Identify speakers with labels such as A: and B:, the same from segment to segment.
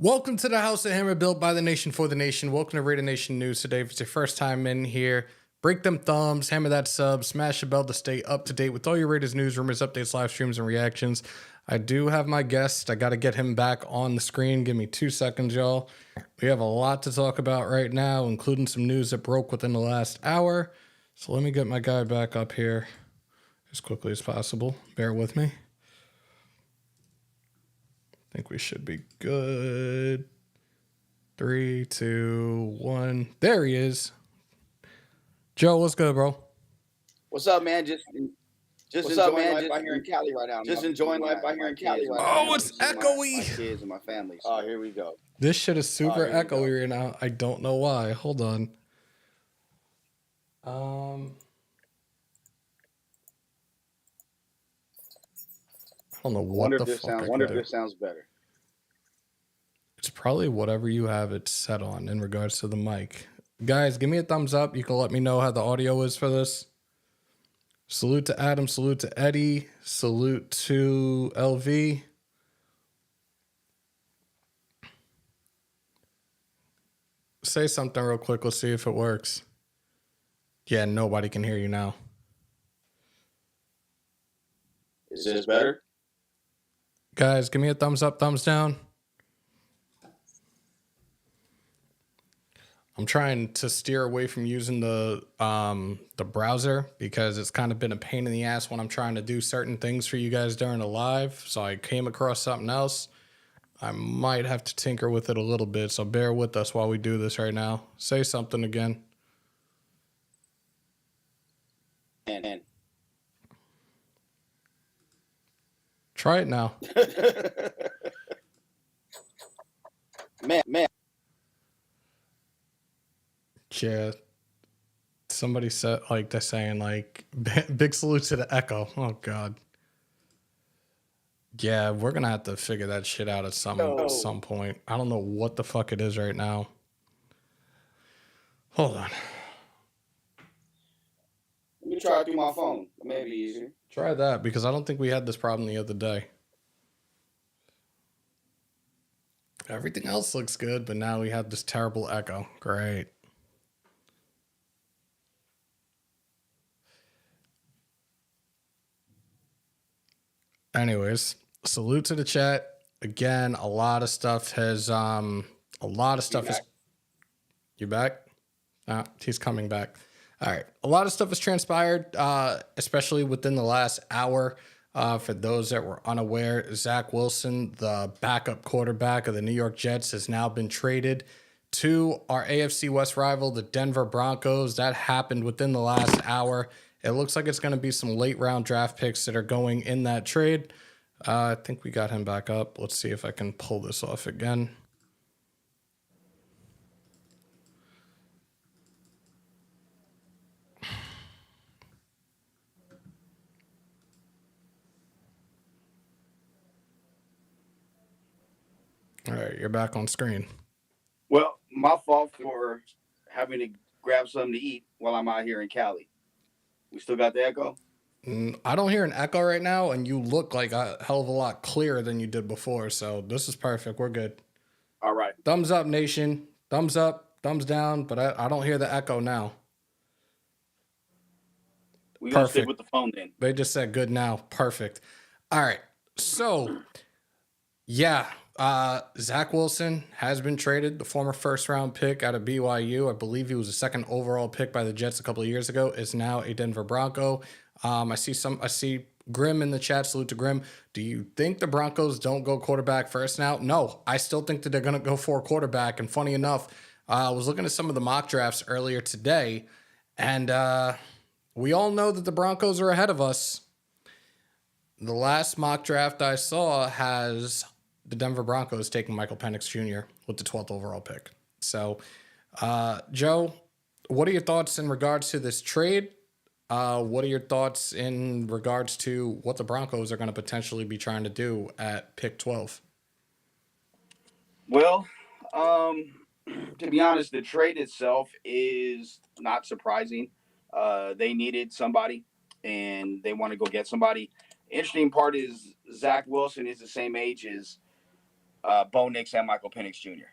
A: Welcome to the House of Hammer, built by the nation for the nation. Welcome to Raider Nation News today. If it's your first time in here, break them thumbs, hammer that sub, smash the bell to stay up to date with all your Raiders news, rumors, updates, live streams, and reactions. I do have my guest. I got to get him back on the screen. Give me 2 seconds, y'all. We have a lot to talk about right now, including some news that broke within the last hour. So let me get my guy back up here as quickly as possible. Bear with me. I think we should be good. 3, 2, 1. There he is. Joe, what's good, bro?
B: What's up, man? Just enjoying life out here in Cali right now. Just enjoying life out here in Cali right now.
A: Oh, it's echoey.
B: My kids and my family. Oh, here we go.
A: This shit is super echoey right now. I don't know why. Hold on. I don't know what the fuck.
B: I wonder if this sounds better.
A: It's probably whatever you have it set on in regards to the mic. Guys, give me a thumbs up. You can let me know how the audio is for this. Salute to Adam. Salute to Eddie. Salute to LV. Say something real quick. Let's see if it works. Yeah, nobody can hear you now.
B: Is this better?
A: Guys, give me a thumbs up, thumbs down. I'm trying to steer away from using the browser because it's kind of been a pain in the ass when I'm trying to do certain things for you guys during the live. So I came across something else. I might have to tinker with it a little bit. So bear with us while we do this right now. Say something again. Try it now.
B: man.
A: Yeah. Somebody said, like, they're saying, like, big salute to the echo. Oh, God. Yeah, we're going to have to figure that shit out at some point. I don't know what the fuck it is right now. Hold on.
B: Let me try it through my phone. It may be easier.
A: Try that, because I don't think we had this problem the other day. Everything else looks good, but now we have this terrible echo. Great. Anyways, salute to the chat. Again, a lot of stuff has You back? He's coming back. All right. A lot of stuff has transpired, especially within the last hour. For those that were unaware, Zach Wilson, the backup quarterback of the New York Jets, has now been traded to our AFC West rival, the Denver Broncos. That happened within the last hour. It looks like it's going to be some late round draft picks that are going in that trade. I think we got him back up. Let's see if I can pull this off again. All right, you're back on screen.
B: Well, my fault for having to grab something to eat while I'm out here in Cali. We still got the echo?
A: I don't hear an echo right now, and you look like a hell of a lot clearer than you did before, so this is perfect. We're good.
B: All right.
A: Thumbs up, nation. Thumbs up, thumbs down, but I don't hear the echo now.
B: We're going to stick with the phone then.
A: They just said good now. Perfect. All right. So, yeah, Zach Wilson has been traded, the former first-round pick out of BYU. I believe he was a second overall pick by the Jets a couple of years ago, is now a Denver Bronco. I see Grim in the chat. Salute to Grim. Do you think the Broncos don't go quarterback first now? No, I still think that they're going to go for a quarterback. And funny enough, I was looking at some of the mock drafts earlier today, and we all know that the Broncos are ahead of us. The last mock draft I saw has the Denver Broncos taking Michael Penix Jr. with the 12th overall pick. So, Joe, what are your thoughts in regards to this trade? What are your thoughts in regards to what the Broncos are going to potentially be trying to do at pick 12?
B: Well, to be honest, the trade itself is not surprising. They needed somebody, and they want to go get somebody. Interesting part is Zach Wilson is the same age as Bo Nix and Michael Penix Jr.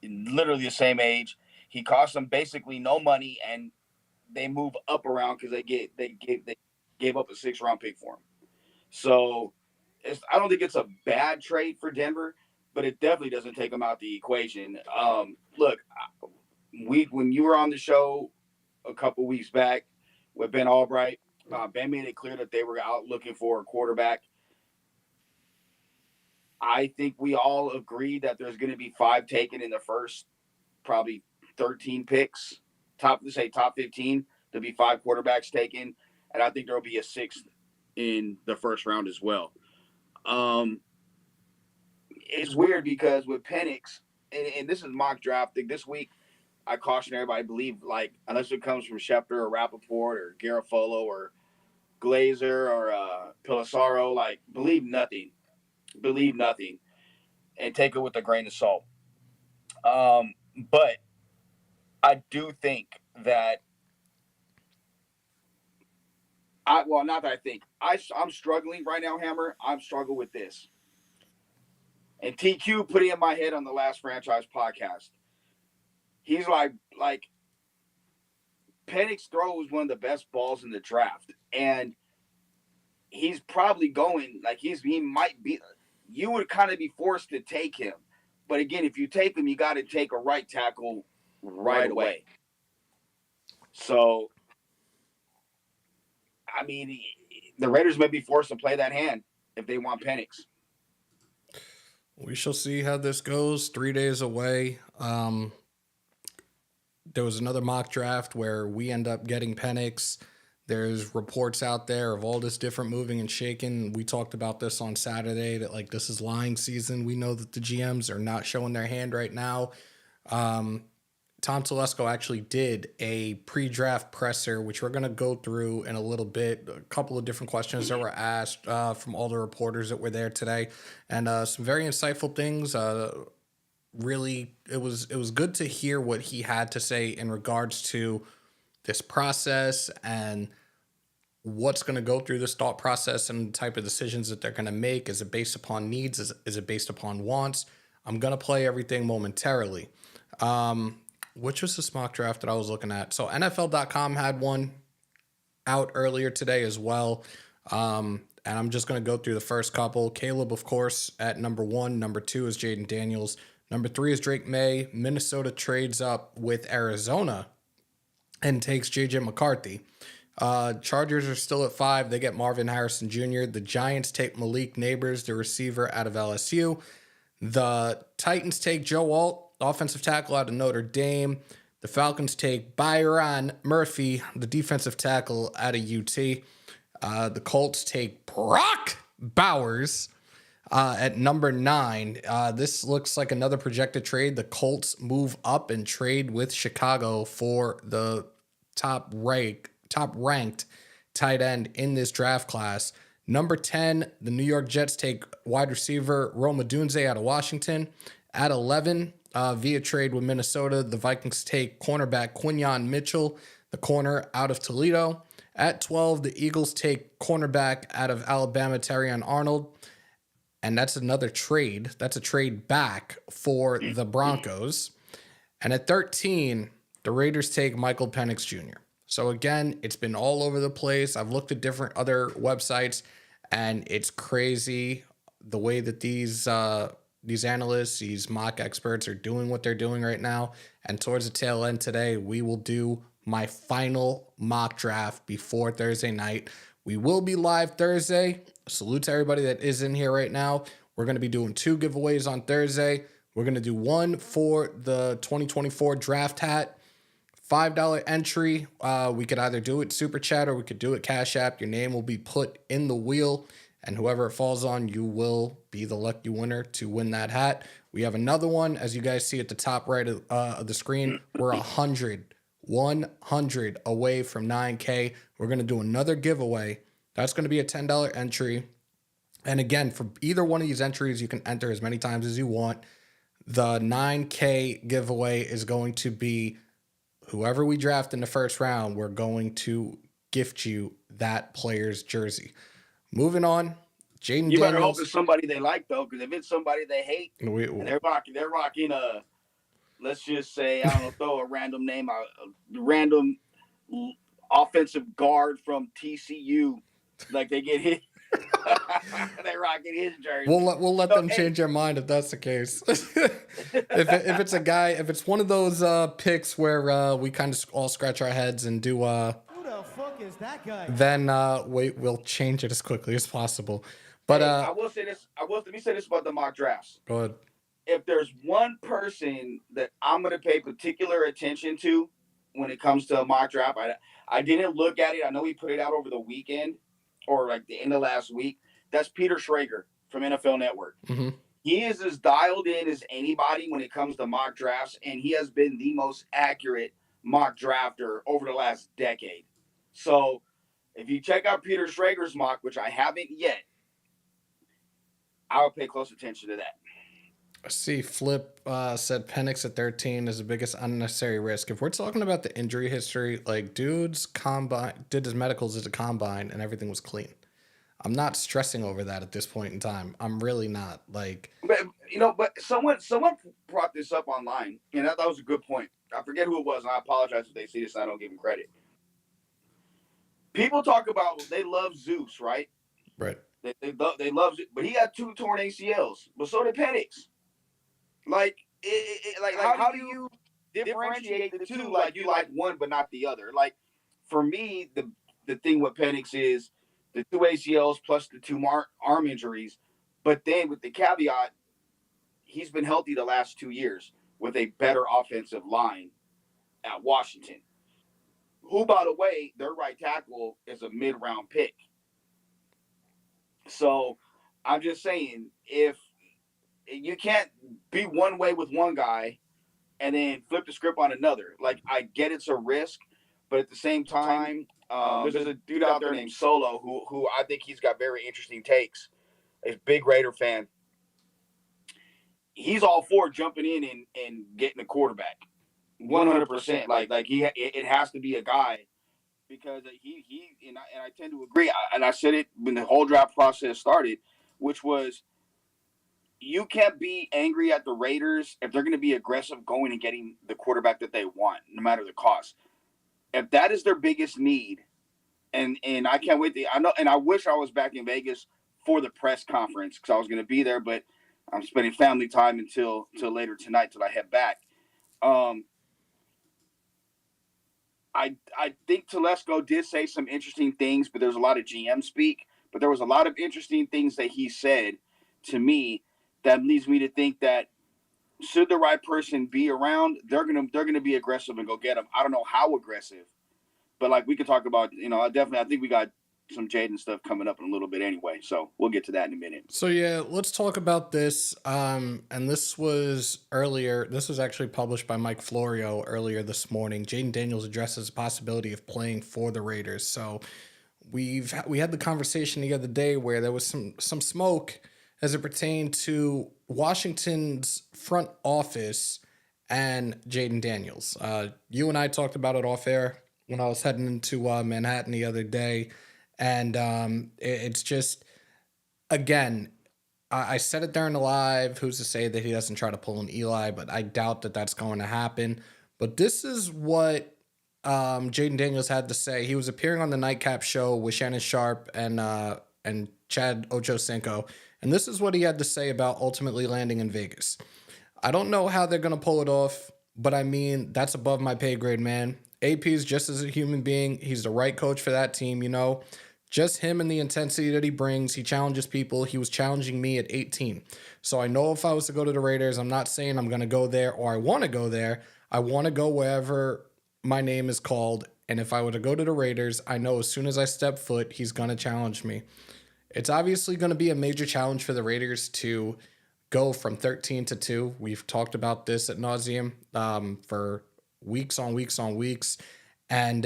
B: Literally the same age. He cost them basically no money, and they move up around because they gave up a 6th round pick for him. So I don't think it's a bad trade for Denver, but it definitely doesn't take them out the equation. Look, when you were on the show a couple weeks back with Ben Albright, Ben made it clear that they were out looking for a quarterback. I think we all agreed that there's going to be 5 taken in the first probably 13 picks, top 15. There'll be 5 quarterbacks taken, and I think there'll be a 6th in the first round as well. It's weird because with Penix, and this is mock drafting this week, I caution everybody, believe, like, unless it comes from Schefter or Rappaport or Garofalo or Glazer or Pelissaro, like, believe nothing. Believe nothing. And take it with a grain of salt. But I do think that not that I think. I'm struggling right now, Hammer. I'm struggling with this. And TQ put it in my head on the last franchise podcast. He's like Penix throws one of the best balls in the draft. And he's probably going, like, he might be, you would kind of be forced to take him. But again, if you take him, you got to take a right tackle right away. So, I mean, the Raiders may be forced to play that hand if they want Penix.
A: We shall see how this goes. 3 days away. There was another mock draft where we end up getting Penix. There's reports out there of all this different moving and shaking. We talked about this on Saturday that, like, this is lying season. We know that the GMs are not showing their hand right now. Tom Telesco actually did a pre-draft presser, which we're going to go through in a little bit. A couple of different questions that were asked from all the reporters that were there today, and some very insightful things. Really, it was good to hear what he had to say in regards to this process and what's going to go through this thought process and the type of decisions that they're going to make. Is it based upon needs? Is it based upon wants? I'm going to play everything momentarily. Which was this mock draft that I was looking at? So NFL.com had one out earlier today as well. And I'm just going to go through the first couple. Caleb, of course, at number 1. Number 2 is Jaden Daniels. Number 3 is Drake May. Minnesota trades up with Arizona and takes J.J. McCarthy. Chargers are still at 5. They get Marvin Harrison Jr. The Giants take Malik Neighbors, the receiver out of LSU. The Titans take Joe Alt, offensive tackle out of Notre Dame. The Falcons take Byron Murphy, the defensive tackle out of UT. The Colts take Brock Bowers at number 9. This looks like another projected trade. The Colts move up and trade with Chicago for the top ranked tight end in this draft class. Number 10, the New York Jets take wide receiver Roma Dunze out of Washington. At 11, via trade with Minnesota, the Vikings take cornerback Quinyon Mitchell, the corner out of Toledo. At 12, the Eagles take cornerback out of Alabama, Terrion Arnold. And that's another trade. That's a trade back for the Broncos. And at 13, the Raiders take Michael Penix Jr. So again, it's been all over the place. I've looked at different other websites, and it's crazy the way that these analysts, these mock experts are doing what they're doing right now. And towards the tail end today, we will do my final mock draft before Thursday night. We will be live Thursday. Salute to everybody that is in here right now. We're going to be doing 2 giveaways on Thursday. We're going to do one for the 2024 draft hat. $5 entry. We could either do it Super Chat or we could do it Cash App. Your name will be put in the wheel, and whoever it falls on, you will be the lucky winner to win that hat. We have another one, as you guys see at the top right of the screen. We're 100 away from 9K. We're going to do another giveaway. That's going to be a $10 entry. And again, for either one of these entries, you can enter as many times as you want. The 9K giveaway is going to be whoever we draft in the first round, we're going to gift you that player's jersey. Moving on Jaden
B: You better hope
A: Daniels.
B: it's somebody they like though, because if it's somebody they hate and they're rocking a, let's just say, I don't know, throw a random name out, a random offensive guard from TCU, like they get hit. They're rocking his jersey.
A: We'll let
B: So
A: them
B: hey,
A: change their mind if that's the case. If it's a guy, if it's one of those picks where we kind of all scratch our heads and do
C: Who the fuck is that guy?
A: then we'll change it as quickly as possible. But
B: hey, I will say this. Let me say this about the mock drafts.
A: go ahead.
B: If there's one person that I'm going to pay particular attention to when it comes to a mock draft, I didn't look at it. I know he put it out over the weekend or like the end of last week. That's Peter Schrager from NFL Network.
A: Mm-hmm.
B: He is as dialed in as anybody when it comes to mock drafts, and he has been the most accurate mock drafter over the last decade. So if you check out Peter Schrager's mock, which I haven't yet, I would pay close attention to that.
A: I see Flip said Penix at 13 is the biggest unnecessary risk. If we're talking about the injury history, like dude's combine did his medicals as a combine and everything was clean. I'm not stressing over that at this point in time. I'm really not. Like,
B: But someone brought this up online, and that was a good point. I forget who it was, and I apologize if they see this and I don't give them credit. People talk about they love Zeus, right?
A: right.
B: They love Zeus, but he had 2 torn ACLs, but so did Penix. Like, how do you differentiate the two? Like, you like one but not the other. Like, for me, the thing with Penix is the 2 ACLs plus the 2 arm injuries, but then with the caveat, he's been healthy the last 2 years with a better offensive line at Washington. Who, by the way, their right tackle is a mid-round pick. So I'm just saying, if you can't be one way with one guy and then flip the script on another. Like, I get it's a risk, but at the same time, there's a dude out there named Solo who I think he's got very interesting takes. He's a big Raider fan. He's all for jumping in and getting a quarterback, 100%. Like it has to be a guy because he and I tend to agree. And I said it when the whole draft process started, which was, you can't be angry at the Raiders if they're going to be aggressive going and getting the quarterback that they want, no matter the cost. If that is their biggest need, and I can't wait. I know, and I wish I was back in Vegas for the press conference because I was going to be there, but I'm spending family time until later tonight till I head back. I think Telesco did say some interesting things, but there's a lot of GM speak. But there was a lot of interesting things that he said to me that leads me to think that should the right person be around, they're gonna be aggressive and go get him. I don't know how aggressive, but like we could talk about, I think we got some Jaden stuff coming up in a little bit anyway, so we'll get to that in a minute.
A: So yeah, let's talk about this. And this was earlier. This was actually published by Mike Florio earlier this morning. Jaden Daniels addresses the possibility of playing for the Raiders. So we had the conversation the other day where there was some smoke as it pertained to Washington's front office and Jaden Daniels. You and I talked about it off air when I was heading into Manhattan the other day. And it's just, again, I said it during the live. Who's to say that he doesn't try to pull an Eli, but I doubt that that's going to happen. But this is what Jaden Daniels had to say. He was appearing on the Nightcap show with Shannon Sharp and Chad Ochocinco. And this is what he had to say about ultimately landing in Vegas. I don't know how they're going to pull it off, but I mean, that's above my pay grade, man. AP is just as a human being. He's the right coach for that team, Just him and the intensity that he brings. He challenges people. He was challenging me at 18. So I know if I was to go to the Raiders, I'm not saying I'm going to go there or I want to go there. I want to go wherever my name is called. And if I were to go to the Raiders, I know as soon as I step foot, he's going to challenge me. It's obviously going to be a major challenge for the Raiders to go from 13 to 2. We've talked about this ad nauseum for weeks on weeks on weeks. And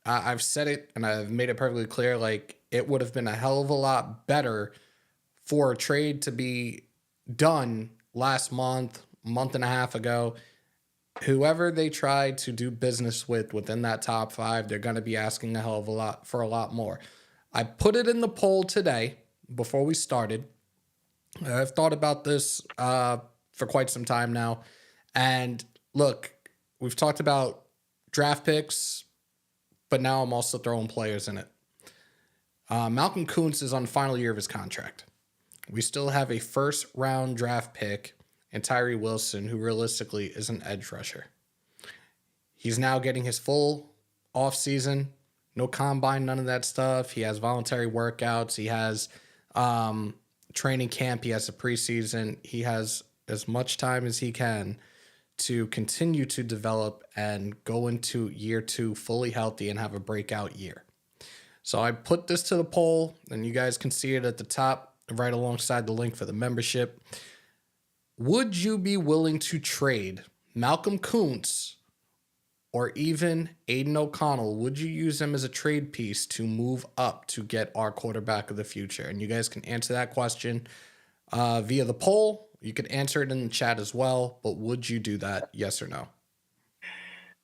A: I've said it and I've made it perfectly clear, like, it would have been a hell of a lot better for a trade to be done last month and a half ago. Whoever they try to do business with within that top 5, they're going to be asking a hell of a lot for a lot more. I put it in the poll today. before we started. I've thought about this for quite some time now. And look, we've talked about draft picks, but now I'm also throwing players in it. Malcolm Kuntz is on the final year of his contract. We still have a first round draft pick in Tyree Wilson, who realistically is an edge rusher. He's now getting his full off season, no combine, none of that stuff. He has voluntary workouts. He has training camp. He has a preseason. He has as much time as he can to continue to develop and go into year 2 fully healthy and have a breakout year. So I put this to the poll, and you guys can see it at the top, right alongside the link for the membership. Would you be willing to trade Malcolm Kuntz or even Aiden O'Connell? Would you use them as a trade piece to move up to get our quarterback of the future? And you guys can answer that question via the poll. You can answer it in the chat as well, but would you do that? Yes or no?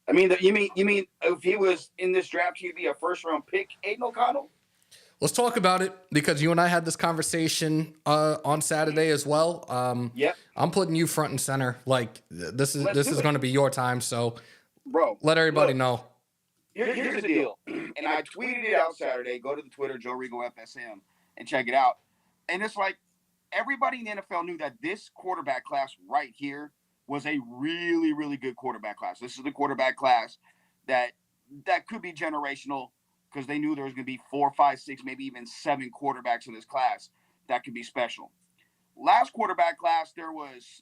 B: I mean, you mean if he was in this draft, he'd be a first round pick, Aiden O'Connell?
A: Let's talk about it, because you and I had this conversation on Saturday as well.
B: Yep.
A: I'm putting you front and center. Like, this is going to be your time, so
B: bro,
A: let everybody know.
B: Here's the deal, and I tweeted it out Saturday. Go to the Twitter, Joe Arrigo FSM, and check it out. And it's like everybody in the NFL knew that this quarterback class right here was a really, really good quarterback class. This is the quarterback class that could be generational, because they knew there was going to be 4, 5, 6, maybe even 7 quarterbacks in this class that could be special. Last quarterback class, there was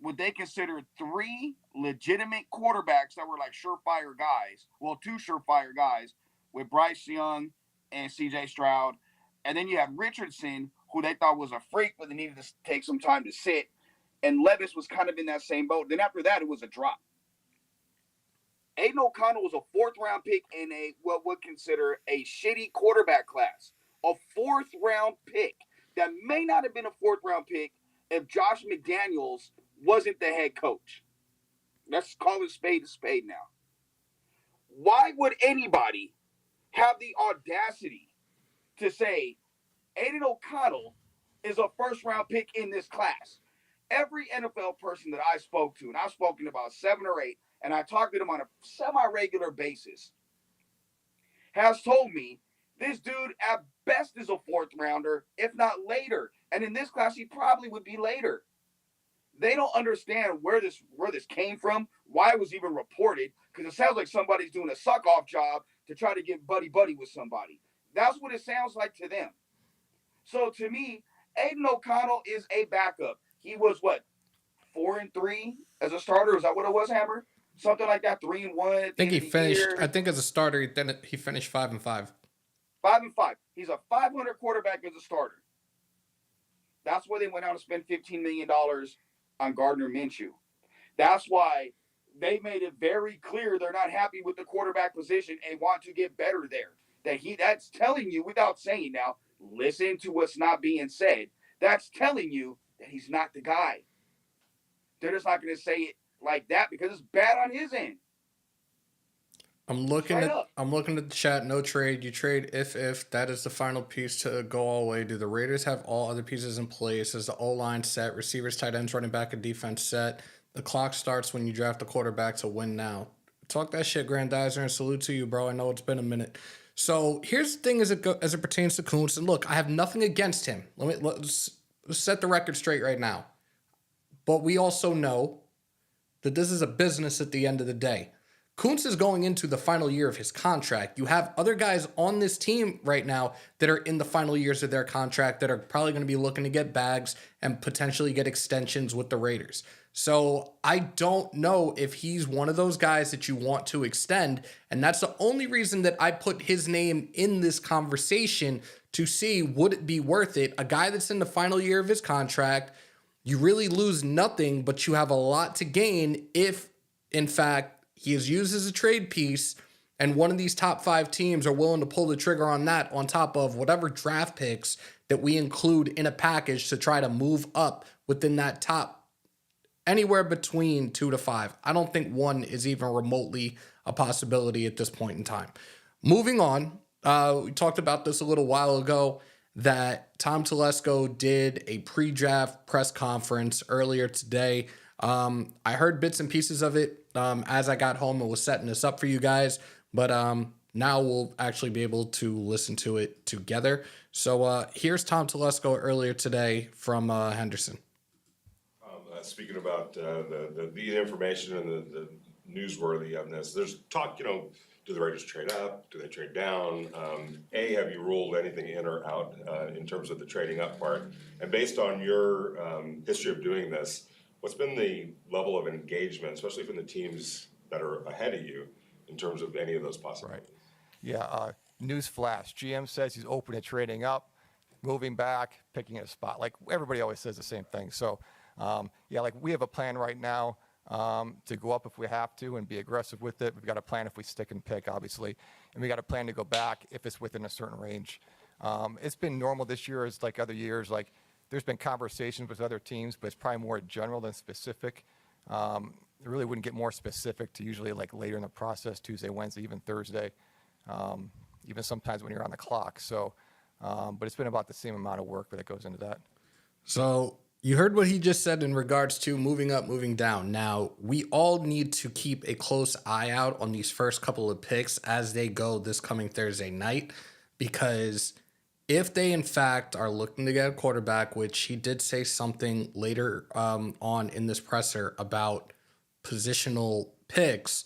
B: what they considered 3 legitimate quarterbacks that were like surefire guys. Well, 2 surefire guys with Bryce Young and C.J. Stroud. And then you had Richardson, who they thought was a freak, but they needed to take some time to sit. And Levis was kind of in that same boat. Then after that, it was a drop. Aiden O'Connell was a 4th-round pick in a what would consider a shitty quarterback class. A 4th-round pick that may not have been a 4th-round pick if Josh McDaniels wasn't the head coach. Let's call it spade now. Why would anybody have the audacity to say Aiden O'Connell is a first-round pick in this class? Every NFL person that I spoke to, and I've spoken to about 7 or 8, and I talk to them on a semi-regular basis, has told me this dude at best is a 4th-rounder, if not later. And in this class, he probably would be later. They don't understand where this came from, why it was even reported, because it sounds like somebody's doing a suck-off job to try to get buddy-buddy with somebody. That's what it sounds like to them. So to me, Aiden O'Connell is a backup. He was, 4-3 as a starter? Is that what it was, Hammer? Something like that, 3-1.
A: I think he finished. I think as a starter, then he finished 5-5.
B: 5-5. He's a 500 quarterback as a starter. That's why they went out and spent $15 million on Gardner Minshew. That's why they made it very clear they're not happy with the quarterback position and want to get better there. That's telling you, without saying now, listen to what's not being said. That's telling you that he's not the guy. They're just not going to say it like that because it's bad on his end.
A: I'm looking at the chat. No trade. You trade if that is the final piece to go all the way. Do the Raiders have all other pieces in place? Is the O-line set? Receivers, tight ends, running back, and defense set? The clock starts when you draft a quarterback to win now. Talk that shit, Grandizer, and salute to you, bro. I know it's been a minute. So here's the thing as it pertains to Kuntz. And look, I have nothing against him. Let's set the record straight right now. But we also know that this is a business at the end of the day. Kuntz is going into the final year of his contract. You have other guys on this team right now that are in the final years of their contract that are probably going to be looking to get bags and potentially get extensions with the Raiders. So I don't know if he's one of those guys that you want to extend. And that's the only reason that I put his name in this conversation, to see, would it be worth it? A guy that's in the final year of his contract, you really lose nothing, but you have a lot to gain if, in fact, he is used as a trade piece, and one of these top 5 teams are willing to pull the trigger on that, on top of whatever draft picks that we include in a package to try to move up within that top, anywhere between 2 to 5. I don't think 1 is even remotely a possibility at this point in time. Moving on, we talked about this a little while ago, that Tom Telesco did a pre-draft press conference earlier today. I heard bits and pieces of it as I got home and was setting this up for you guys, but now we'll actually be able to listen to it together. So here's Tom Telesco earlier today from Henderson.
D: Speaking about the information and the newsworthy of this, there's talk, do the Raiders trade up? Do they trade down? Have you ruled anything in or out in terms of the trading up part? And based on your history of doing this, what's been the level of engagement, especially from the teams that are ahead of you, in terms of any of those possibilities?
E: Right. Yeah, news flash. GM says he's open to trading up, moving back, picking a spot. Like everybody always says the same thing. So, like we have a plan right now to go up if we have to and be aggressive with it. We've got a plan if we stick and pick, obviously. And we got a plan to go back if it's within a certain range. It's been normal this year as like other years. Like there's been conversations with other teams, but it's probably more general than specific. It really wouldn't get more specific to usually like later in the process, Tuesday, Wednesday, even Thursday, even sometimes when you're on the clock. So, but it's been about the same amount of work that goes into that.
A: So you heard what he just said in regards to moving up, moving down. Now, we all need to keep a close eye out on these first couple of picks as they go this coming Thursday night, because if they, in fact, are looking to get a quarterback, which he did say something later on in this presser about positional picks,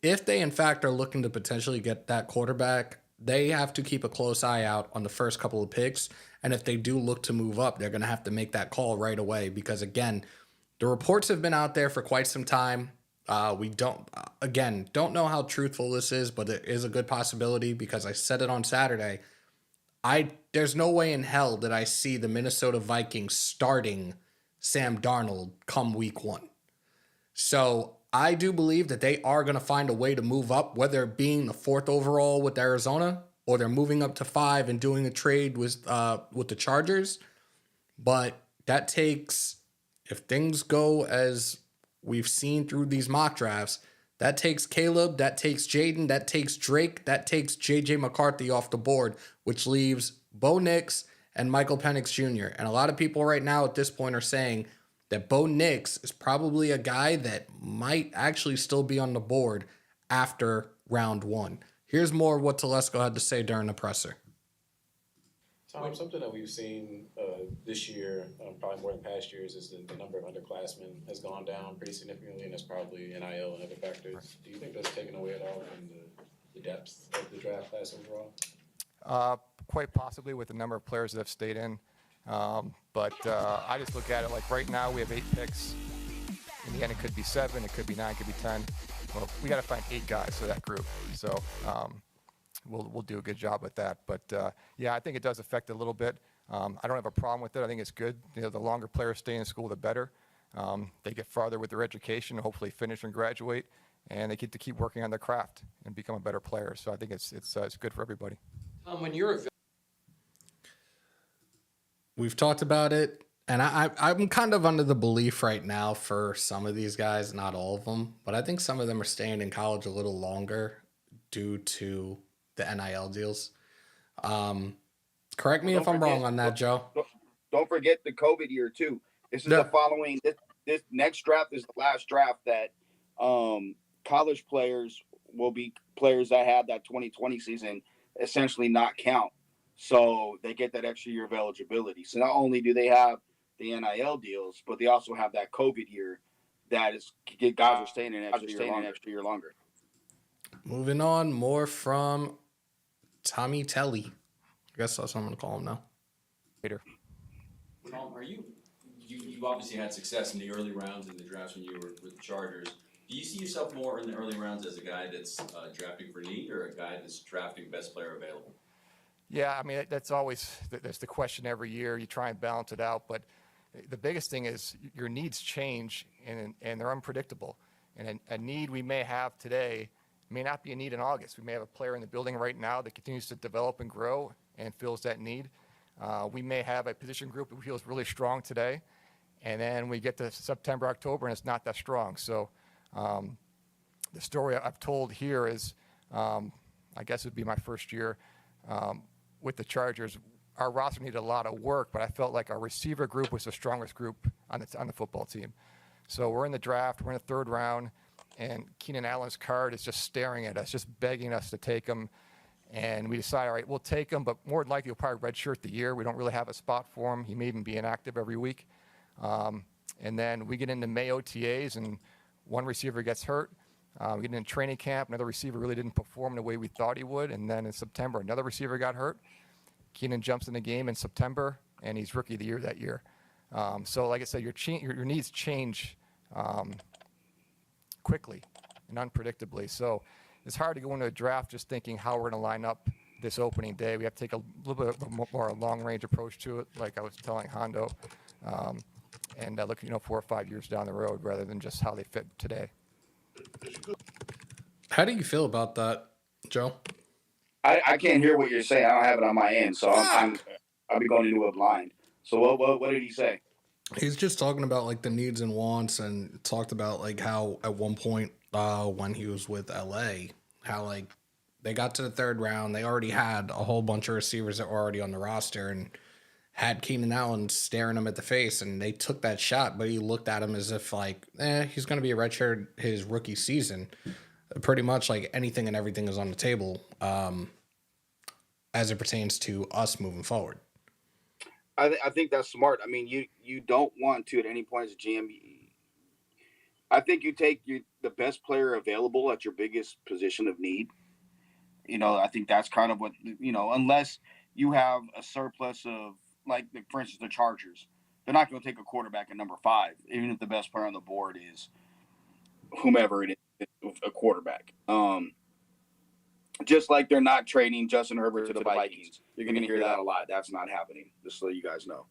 A: if they, in fact, are looking to potentially get that quarterback, they have to keep a close eye out on the first couple of picks. And if they do look to move up, they're going to have to make that call right away because, again, the reports have been out there for quite some time. We don't know how truthful this is, but it is a good possibility because I said it on Saturday. There's no way in hell that I see the Minnesota Vikings starting Sam Darnold come week 1. So I do believe that they are going to find a way to move up, whether it being the 4th overall with Arizona or they're moving up to 5 and doing a trade with the Chargers. But that takes, if things go as we've seen through these mock drafts, that takes Caleb, that takes Jaden, that takes Drake, that takes J.J. McCarthy off the board, which leaves Bo Nix and Michael Penix Jr. And a lot of people right now at this point are saying that Bo Nix is probably a guy that might actually still be on the board after round 1. Here's more of what Telesco had to say during the presser.
F: Tom, something that we've seen this year, probably more than past years, is the number of underclassmen has gone down pretty significantly, and that's probably NIL and other factors. Do you think that's taken away at all from the depth of the draft class overall?
E: Quite possibly with the number of players that have stayed in. But I just look at it like right now we have 8 picks. In the end, it could be 7, it could be 9, it could be 10. Well, we got to find 8 guys for that group. So we'll do a good job with that. But I think it does affect it a little bit. I don't have a problem with it. I think it's good. The longer players stay in school, the better. They get farther with their education, hopefully finish and graduate, and they get to keep working on their craft and become a better player. So I think it's good for everybody.
G: When you're
A: We've talked about it, and I'm kind of under the belief right now for some of these guys, not all of them, but I think some of them are staying in college a little longer due to the NIL deals. Correct me if I'm wrong on that, Joe.
B: Don't forget the COVID year too. This is the following. This next draft is the last draft that college players will be players that had that 2020 season essentially not count. So they get that extra year of eligibility. So not only do they have the NIL deals, but they also have that COVID year that is guys are staying an extra year longer.
A: Moving on, more from Tommy Telly. I guess that's what I'm going to call him now.
E: Later.
G: Tom, you've obviously had success in the early rounds in the drafts when you were with the Chargers. Do you see yourself more in the early rounds as a guy that's drafting for need or a guy that's drafting best player available?
E: Yeah, I mean, that's the question every year. You try and balance it out, but the biggest thing is your needs change and they're unpredictable. And a need we may have today may not be a need in August. We may have a player in the building right now that continues to develop and grow and fills that need. We may have a position group that feels really strong today, and then we get to September, October, and it's not that strong. So the story I've told here is, I guess it would be my first year with the Chargers. our roster needed a lot of work, but I felt like our receiver group was the strongest group on the football team. So we're in the draft, we're in the third round, and Keenan Allen's card is just staring at us, just begging us to take him. And we decided, all right, we'll take him, but more than likely he'll probably redshirt the year. We don't really have a spot for him. He may even be inactive every week. And then we get into May OTAs, and one receiver gets hurt. We get into training camp. Another receiver really didn't perform the way we thought he would. And then in September, another receiver got hurt. Keenan jumps in the game in September, and he's rookie of the year that year. So like I said, your needs change quickly and unpredictably. So it's hard to go into a draft just thinking how we're going to line up this opening day. We have to take a little bit more a long-range approach to it, like I was telling Hondo, and look, 4 or 5 years down the road rather than just how they fit today.
A: How do you feel about that, Joe?
B: I can't hear what you're saying. I don't have it on my end, so I'll be going into it blind. So what did he say?
A: He's just talking about like the needs and wants, and talked about like how at one point when he was with LA, how like they got to the third round, they already had a whole bunch of receivers that were already on the roster and had Keenan Allen staring him at the face, and they took that shot, but he looked at him as if like, he's going to be a redshirt his rookie season. Pretty much like anything and everything is on the table as it pertains to us moving forward.
B: I think that's smart. I mean, you don't want to at any point as a GM. I think you take the best player available at your biggest position of need. I think that's kind of what, unless you have a surplus of, like, for instance, the Chargers. They're not going to take a quarterback at number 5, even if the best player on the board is whomever it is, a quarterback. Just like they're not trading Justin Herbert to the Vikings. You're going to hear that a lot. That's not happening, just so you guys know.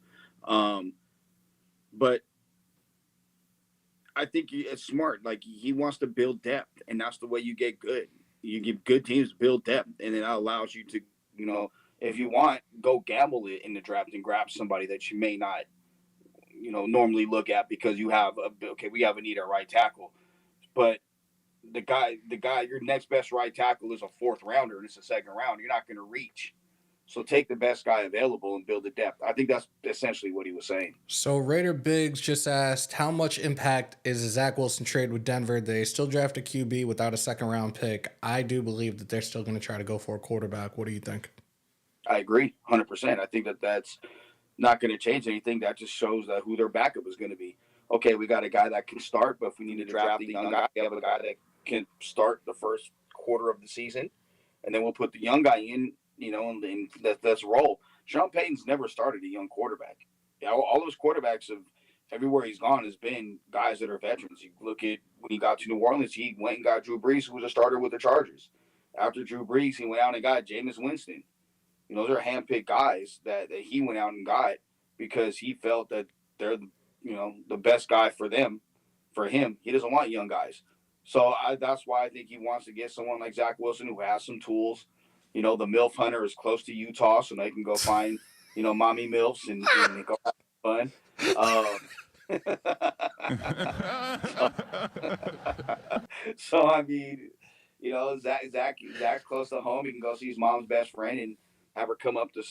B: But I think it's smart. Like, he wants to build depth, and that's the way you get good. You give good teams build depth, and then that allows you to, if you want, go gamble it in the draft and grab somebody that you may not, normally look at because you have we have a need at right tackle. But the guy, your next best right tackle is a 4th rounder, and it's a 2nd round. You're not going to reach. So take the best guy available and build the depth. I think that's essentially what he was saying.
A: So Raider Biggs just asked, how much impact is a Zach Wilson trade with Denver? They still draft a QB without a 2nd round pick. I do believe that they're still going to try to go for a quarterback. What do you think?
B: I agree 100%. I think that's not going to change anything. That just shows that who their backup is going to be. Okay, we got a guy that can start, but if we need to draft the young guy, we have a guy that can start the first quarter of the season, and then we'll put the young guy in, and let's roll. Sean Payton's never started a young quarterback. All those quarterbacks have, everywhere he's gone, has been guys that are veterans. You look at when he got to New Orleans, he went and got Drew Brees, who was a starter with the Chargers. After Drew Brees, he went out and got Jameis Winston. Those are handpicked guys that he went out and got because he felt that they're, the best guy for them. For him, he doesn't want young guys. So that's why I think he wants to get someone like Zach Wilson who has some tools. The MILF Hunter is close to Utah, so they can go find, mommy MILFs and go have fun. So I mean, Zach close to home. He can go see his mom's best friend and have her come up to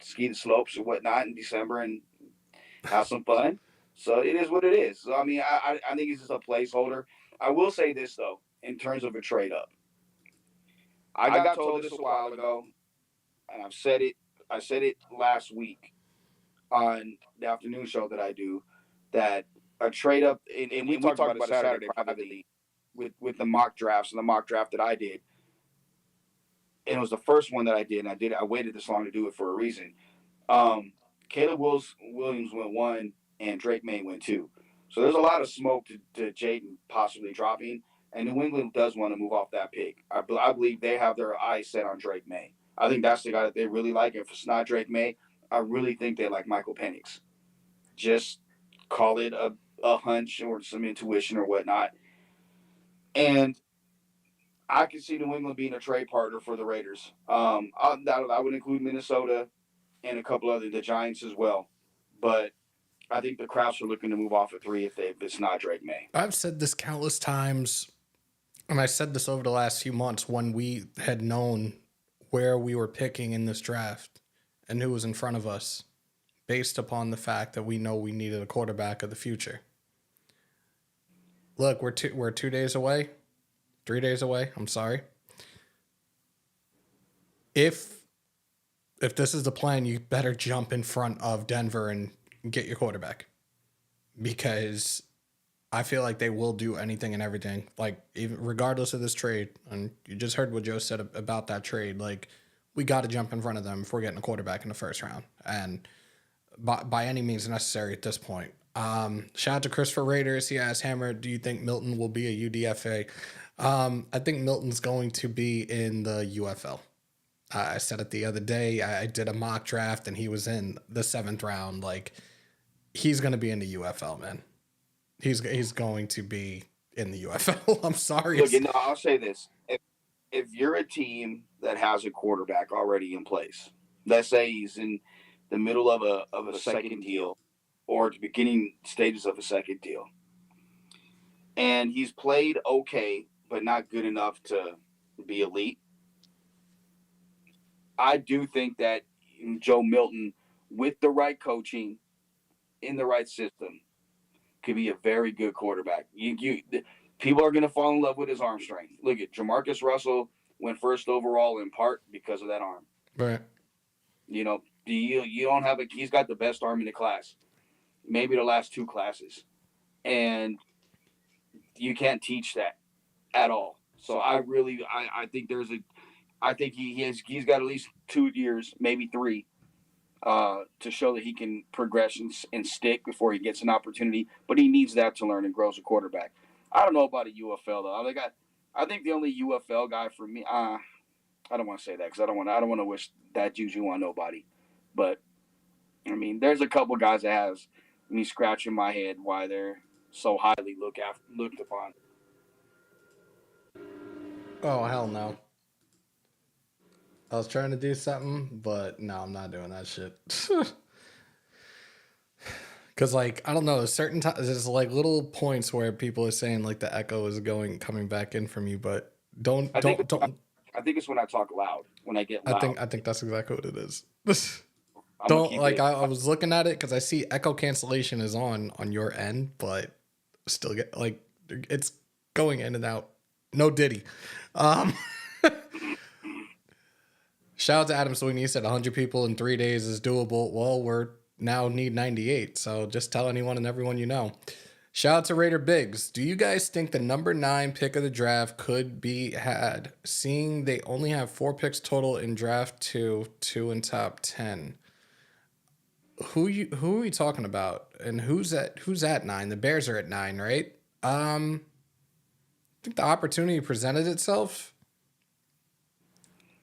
B: ski the slopes or whatnot in December and have some fun. So it is what it is. So I mean, I think it's just a placeholder. I will say this though, in terms of a trade up. I got told this a while ago, and I said it last week on the afternoon show that I do, that a trade up, and we talked about it Saturday privately with the mock drafts and the mock draft that I did. And it was the first one that I did, and I waited this long to do it for a reason. Caleb Williams went 1, and Drake May went 2. So there's a lot of smoke to Jaden possibly dropping, and New England does want to move off that pick. I believe they have their eyes set on Drake May. I think that's the guy that they really like. If it's not Drake May, I really think they like Michael Penix. Just call it a hunch or some intuition or whatnot. And I can see New England being a trade partner for the Raiders. That would include Minnesota and a couple other, the Giants as well. But I think the Crafts are looking to move off at 3 if it's not Drake May.
A: I've said this countless times, and I said this over the last few months when we had known where we were picking in this draft. and who was in front of us based upon the fact that we know we needed a quarterback of the future. Look, we're 2 days away, 3 days away. I'm sorry. If this is the plan, you better jump in front of Denver and get your quarterback, because I feel like they will do anything and everything, like even regardless of this trade. And you just heard what Joe said about that trade. Like, we got to jump in front of them if we're getting a quarterback in the first round, and by any means necessary at this point. Shout out to Christopher Raiders. He asked, Hammer, do you think Milton will be a UDFA? I think Milton's going to be in the UFL. I said it the other day. I did a mock draft and he was in the 7th round. Like, he's going to be in the UFL, man. He's going to be in the UFL. I'm sorry.
B: Look, I'll say this. If you're a team that has a quarterback already in place, let's say he's in the middle of a second deal or the beginning stages of a second deal, and he's played okay, but not good enough to be elite, I do think that Joe Milton, with the right coaching, in the right system, could be a very good quarterback. People are going to fall in love with his arm strength. Look at Jamarcus Russell went first overall in part because of that arm.
A: Right.
B: You don't have he's got the best arm in the class, maybe the last 2 classes, and you can't teach that at all. So I think he's got at least 2 years, maybe 3, to show that he can progress and stick before he gets an opportunity. But he needs that to learn and grow as a quarterback. I don't know about a UFL though. I think the only UFL guy for me, I don't want to say that because I don't want to wish that juju on nobody. But I mean, there's a couple guys that has me scratching my head why they're so highly looked upon.
A: Oh, hell no. I was trying to do something, but no, I'm not doing that shit. Because, like, I don't know, there's certain times, there's like little points where people are saying like the echo is coming back in from you, but don't.
B: I think it's when I talk loud, when I get loud.
A: I think that's exactly what it is. I was looking at it because I see echo cancellation is on your end, but still get like it's going in and out. No Diddy. Shout out to Adam Sweeney. He said 100 people in 3 days is doable. Well, we're now need 98, so just tell anyone and everyone you know. Shout out to Raider Biggs. Do you guys think the number 9 pick of the draft could be had, seeing they only have 4 picks total in draft 2 in top 10? Who are we talking about? And who's at 9? The Bears are at 9, right? I think the opportunity presented itself.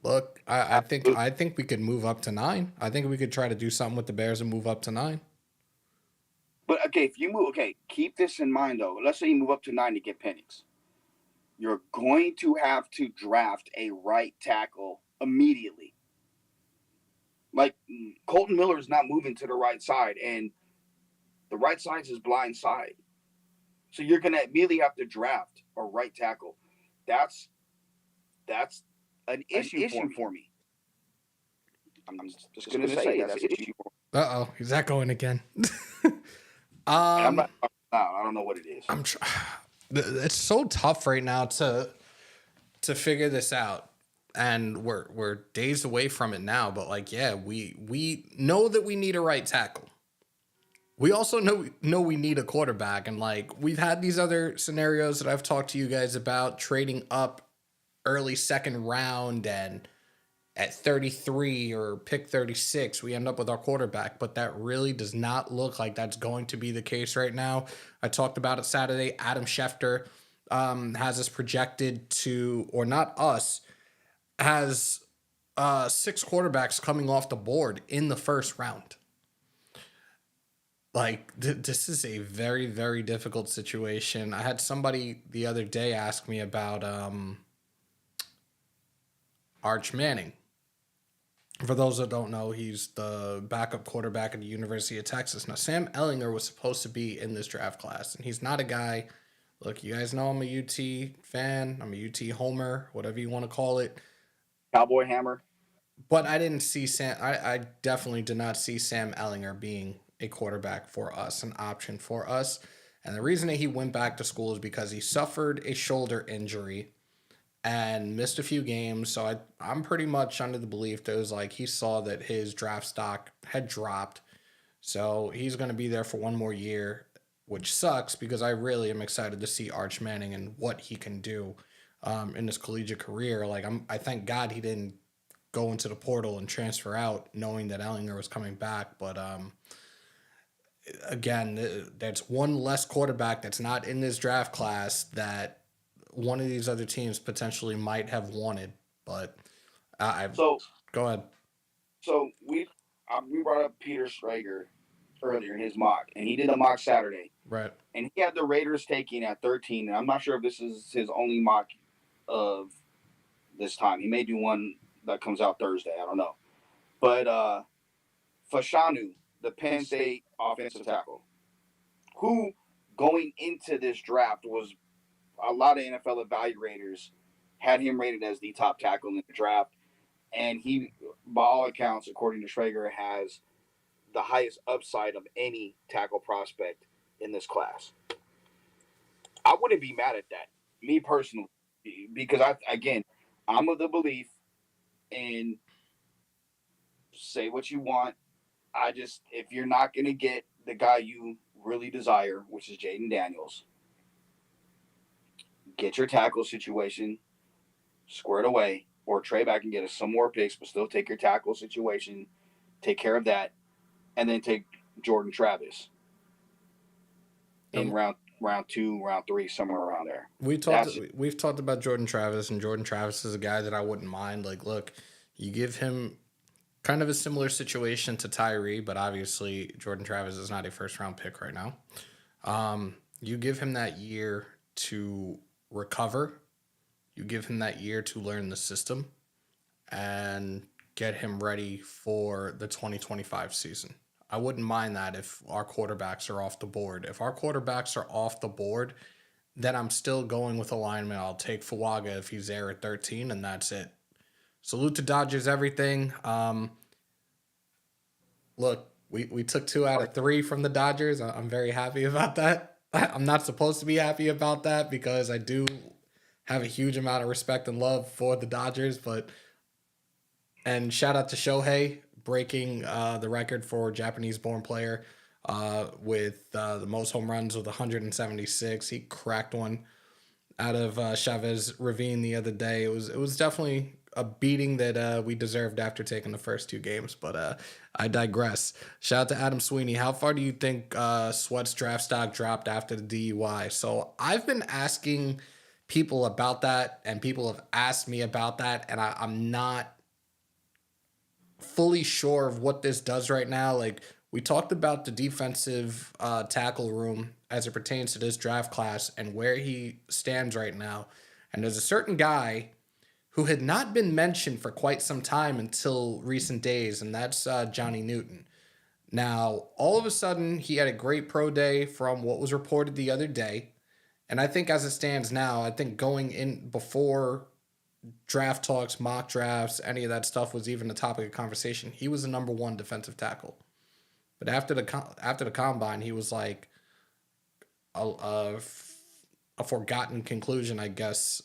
A: Look, I think we could move up to 9. I think we could try to do something with the Bears and move up to 9.
B: But okay, keep this in mind though. Let's say you move up to 9 to get Penix. You're going to have to draft a right tackle immediately. Like, Colton Miller is not moving to the right side, and the right side is his blind side. So you're going to immediately have to draft a right tackle. That's an issue for me. I'm just going to say that's an issue.
A: Uh-oh, he's echoing again.
B: I'm not, I don't know what it is.
A: It's so tough right now to figure this out. And we're days away from it now, but like, yeah, we know that we need a right tackle. We also know we need a quarterback, and like we've had these other scenarios that I've talked to you guys about, trading up early 2nd round, and at 33 or pick 36, we end up with our quarterback, but that really does not look like that's going to be the case right now. I talked about it Saturday. Adam Schefter has us projected to, or not us, has 6 quarterbacks coming off the board in the 1st round. Like, this is a very, very difficult situation. I had somebody the other day ask me about Arch Manning. For those that don't know, he's the backup quarterback at the University of Texas. Now, Sam Ehlinger was supposed to be in this draft class, and he's not a guy. Look, you guys know I'm a UT fan. I'm a UT homer, whatever you want to call it.
B: Cowboy hammer.
A: But I didn't see Sam. I definitely did not see Sam Ellinger being a quarterback for us, an option for us. And the reason that he went back to school is because he suffered a shoulder injury and missed a few games. So I'm pretty much under the belief that it was like he saw that his draft stock had dropped. So he's going to be there for one more year, which sucks because I really am excited to see Arch Manning and what he can do in his collegiate career. Like I thank God he didn't go into the portal and transfer out, knowing that Ellinger was coming back. But again, that's one less quarterback that's not in this draft class that one of these other teams potentially might have wanted. But I
B: So
A: go ahead.
B: so we brought up Peter Schrager earlier in his mock, and he did a mock Saturday,
A: Right.
B: and he had the Raiders taking at 13. And I'm not sure if this is his only mock of this time. He may do one that comes out Thursday. I don't know. But Fashanu, the Penn State offensive tackle, who going into this draft was a lot of NFL evaluators had him rated as the top tackle in the draft. And he, by all accounts, according to Schrager, has the highest upside of any tackle prospect in this class. I wouldn't be mad at that, me personally, because I'm of the belief in say what you want. If you're not going to get the guy you really desire, which is Jaden Daniels, get your tackle situation squared away, or trade back and get us some more picks, but still take your tackle situation, take care of that, and then take Jordan Travis in
A: And
B: round 2, round 3, somewhere around there.
A: we've talked about Jordan Travis, and Jordan Travis is a guy that I wouldn't mind. Like, look, you give him kind of a similar situation to Tyree, but obviously Jordan Travis is not a first round pick right now. You give him that year to recover. You give him that year to learn the system and get him ready for the 2025 season. I wouldn't mind that if our quarterbacks are off the board. If our quarterbacks are off the board, then I'm still going with alignment. I'll take Fuaga if he's there at 13, and that's it. Salute to Dodgers everything. Look, we took 2 out of 3 from the Dodgers. I'm very happy about that. I'm not supposed to be happy about that because I do have a huge amount of respect and love for the Dodgers, and shout out to Shohei breaking the record for Japanese-born player with the most home runs with 176. He cracked one out of Chavez Ravine the other day. It was definitely a beating that we deserved after taking the first 2 games, but I digress. Shout out to Adam Sweeney. How far do you think Sweat's draft stock dropped after the DUI? So I've been asking people about that, and people have asked me about that, and I'm not fully sure of what this does right now. Like, we talked about the defensive tackle room as it pertains to this draft class and where he stands right now. And there's a certain guy who had not been mentioned for quite some time until recent days, and that's Johnny Newton. Now, all of a sudden, he had a great pro day from what was reported the other day. And I think as it stands now, I think going in before draft talks, mock drafts, any of that stuff was even a topic of conversation, he was the number 1 defensive tackle. But after the combine, he was like a forgotten conclusion, I guess.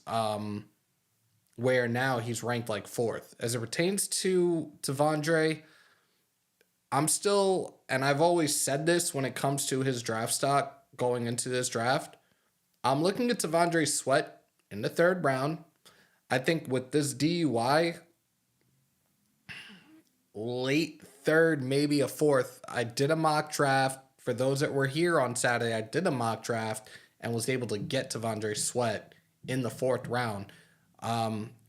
A: Where now he's ranked like 4th. As it pertains to Tavondre, I'm still, and I've always said this when it comes to his draft stock going into this draft, I'm looking at Tavondre Sweat in the 3rd round. I think with this DUI, late 3rd, maybe a 4th. I did a mock draft. For those that were here on Saturday, I did a mock draft and was able to get Tavondre Sweat in the 4th round.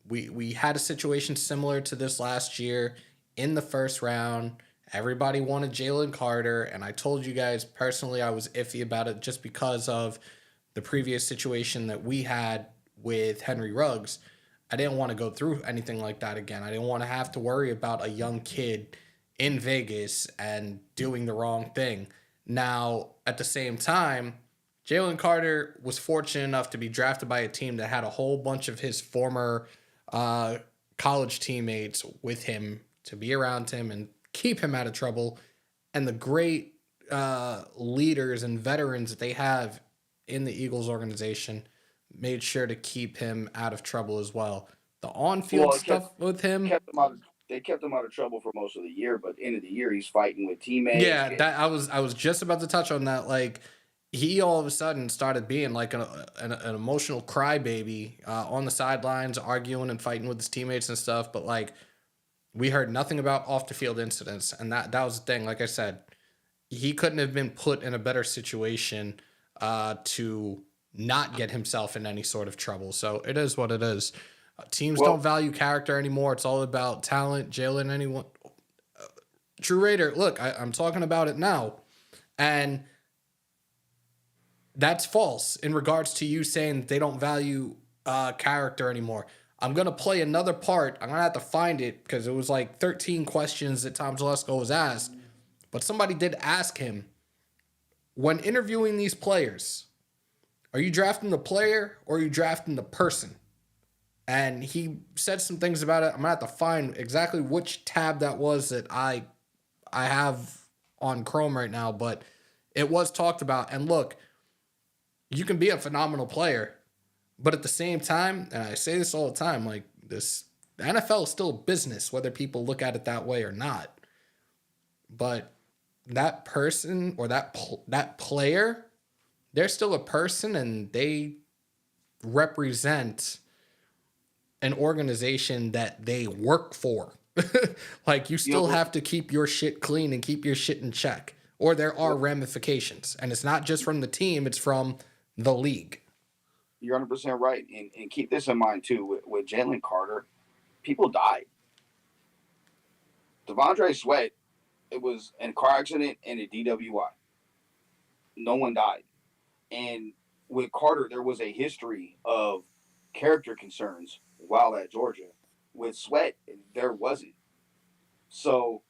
A: We had a situation similar to this last year in the 1st round. Everybody wanted Jalen Carter, and I told you guys personally I was iffy about it just because of the previous situation that we had with Henry Ruggs. I didn't want to go through anything like that again. I didn't want to have to worry about a young kid in Vegas and doing the wrong thing. Now, at the same time, Jalen Carter was fortunate enough to be drafted by a team that had a whole bunch of his former college teammates with him to be around him and keep him out of trouble. And the great leaders and veterans that they have in the Eagles organization made sure to keep him out of trouble as well. The on-field
B: Well,
A: stuff with him,
B: they kept him out of trouble for most of the year, but end of the year he's fighting with teammates.
A: yeah, that I was just about to touch on that. Like, he all of a sudden started being like an emotional crybaby on the sidelines, arguing and fighting with his teammates and stuff. But like, we heard nothing about off the field incidents, and that was the thing. Like I said, he couldn't have been put in a better situation to not get himself in any sort of trouble. So it is what it is. Teams don't value character anymore. It's all about talent. Jalen, anyone. True Raider, look, I'm talking about it now. And that's false in regards to you saying they don't value character anymore. I'm going to play another part. I'm going to have to find it because it was like 13 questions that Tom Telesco was asked. But somebody did ask him, when interviewing these players, are you drafting the player or are you drafting the person? And he said some things about it. I'm going to have to find exactly which tab that was that I have on Chrome right now. But it was talked about. And look, you can be a phenomenal player, but at the same time, and I say this all the time, like the NFL is still a business, whether people look at it that way or not. But that person or that player, they're still a person and they represent an organization that they work for. Like, you still have to keep your shit clean and keep your shit in check, or there are ramifications. And it's not just from the team, it's from the league.
B: You're 100% right. And keep this in mind, too. With Jalen Carter, people died. Devondre Sweat, it was in a car accident and a DWI. No one died. And with Carter, there was a history of character concerns while at Georgia. With Sweat, there wasn't. So,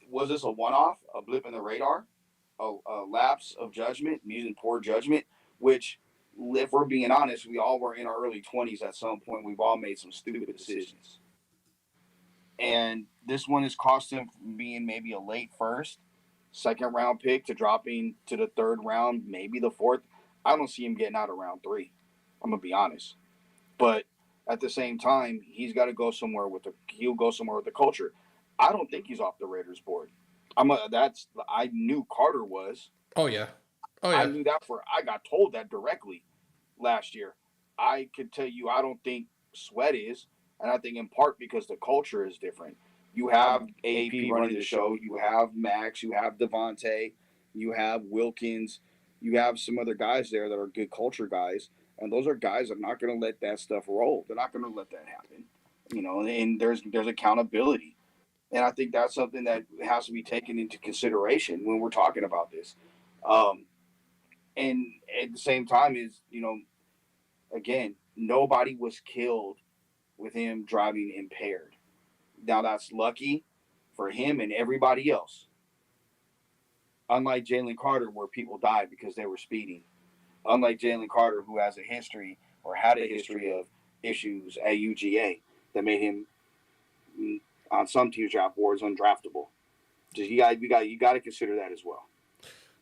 B: was this a one-off, a blip in the radar, a lapse of judgment, using poor judgment, which, if we're being honest, we all were in our early 20s at some point. We've all made some stupid decisions. And this one has cost him from being maybe a late first, second round pick to dropping to the third round, maybe the fourth. I don't see him getting out of round 3. I'm going to be honest. But at the same time, he's got to go somewhere he'll go somewhere with the culture. I don't think he's off the Raiders board. I knew Carter was.
A: Oh yeah.
B: I knew that I got told that directly last year. I could tell you I don't think Sweat is, and I think in part because the culture is different. You have AP running the show, you have Max, you have Devontae, you have Wilkins, you have some other guys there that are good culture guys, and those are guys that are not going to let that stuff roll. They're not going to let that happen. And there's accountability. And I think that's something that has to be taken into consideration when we're talking about this. And at the same time again, nobody was killed with him driving impaired. Now, that's lucky for him and everybody else. Unlike Jalen Carter, where people died because they were speeding. Unlike Jalen Carter, who has a history or had a history of issues at UGA that made him, on some teams' draft boards, undraftable. You got to consider that as well.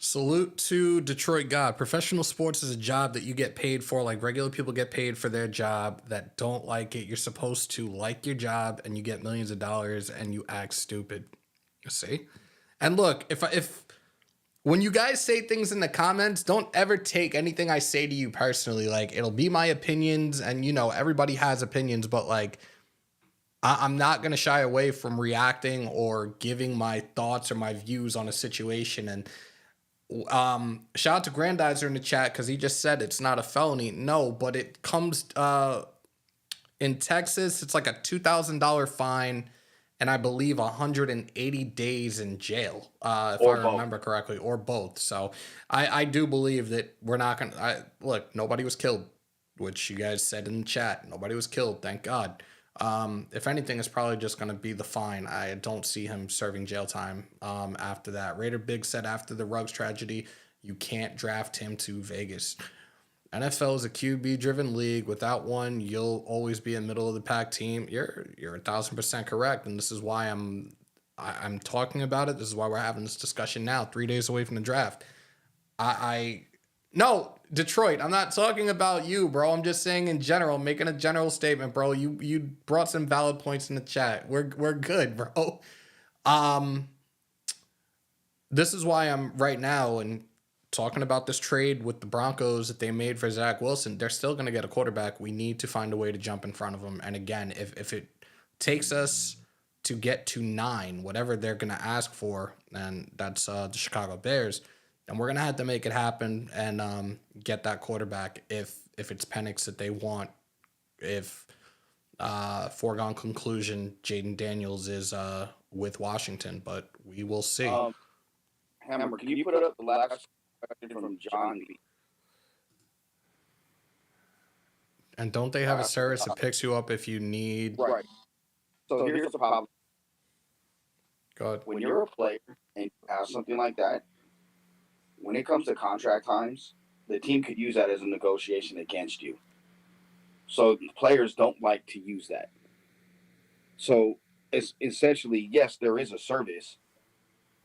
A: Salute to Detroit God. Professional sports is a job that you get paid for, like regular people get paid for their job that don't like it. You're supposed to like your job, and you get millions of dollars, and you act stupid. See? And look, if when you guys say things in the comments, don't ever take anything I say to you personally. Like, it'll be my opinions, and everybody has opinions, but like, I'm not going to shy away from reacting or giving my thoughts or my views on a situation. And shout out to Grandizer in the chat because he just said it's not a felony. No, but it comes in Texas. It's like a $2,000 fine and I believe 180 days in jail, if I remember correctly, or both. So I do believe that we're not going to look. Nobody was killed, which you guys said in the chat. Nobody was killed. Thank God. If anything, it's probably just going to be the fine. I don't see him serving jail time after that. Raider Big said after the Ruggs tragedy, you can't draft him to Vegas. NFL is a QB-driven league. Without one, you'll always be a middle of the pack team. You're 1,000% correct, and this is why I'm talking about it. This is why we're having this discussion now, 3 days away from the draft. No, Detroit. I'm not talking about you, bro. I'm just saying in general, making a general statement, bro. You brought some valid points in the chat. We're good, bro. This is why I'm right now and talking about this trade with the Broncos that they made for Zach Wilson. They're still going to get a quarterback. We need to find a way to jump in front of them. And again, if it takes us to get to 9, whatever they're going to ask for, and that's the Chicago Bears, and we're going to have to make it happen and get that quarterback if it's Penix that they want. If foregone conclusion, Jaden Daniels is with Washington, but we will see.
B: Hammer, can you put up the last question from John B?
A: And don't they have a service that picks you up if you need?
B: Right. So here's the problem.
A: Go ahead.
B: When you're a player and you have something like that, when it comes to contract times, the team could use that as a negotiation against you. So players don't like to use that. So it's essentially, yes, there is a service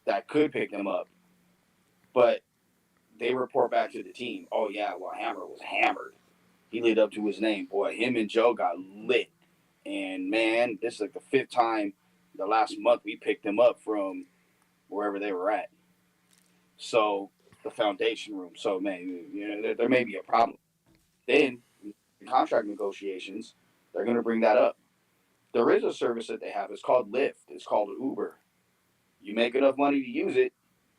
B: that could pick them up, but they report back to the team, oh yeah, well, Hammer was hammered. He lived up to his name. Boy, him and Joe got lit. And man, this is like the 5th time the last month we picked them up from wherever they were at. So the foundation room. So man, there may be a problem. Then in contract negotiations, they're going to bring that up. There is a service that they have. It's called Lyft. It's called Uber. You make enough money to use it,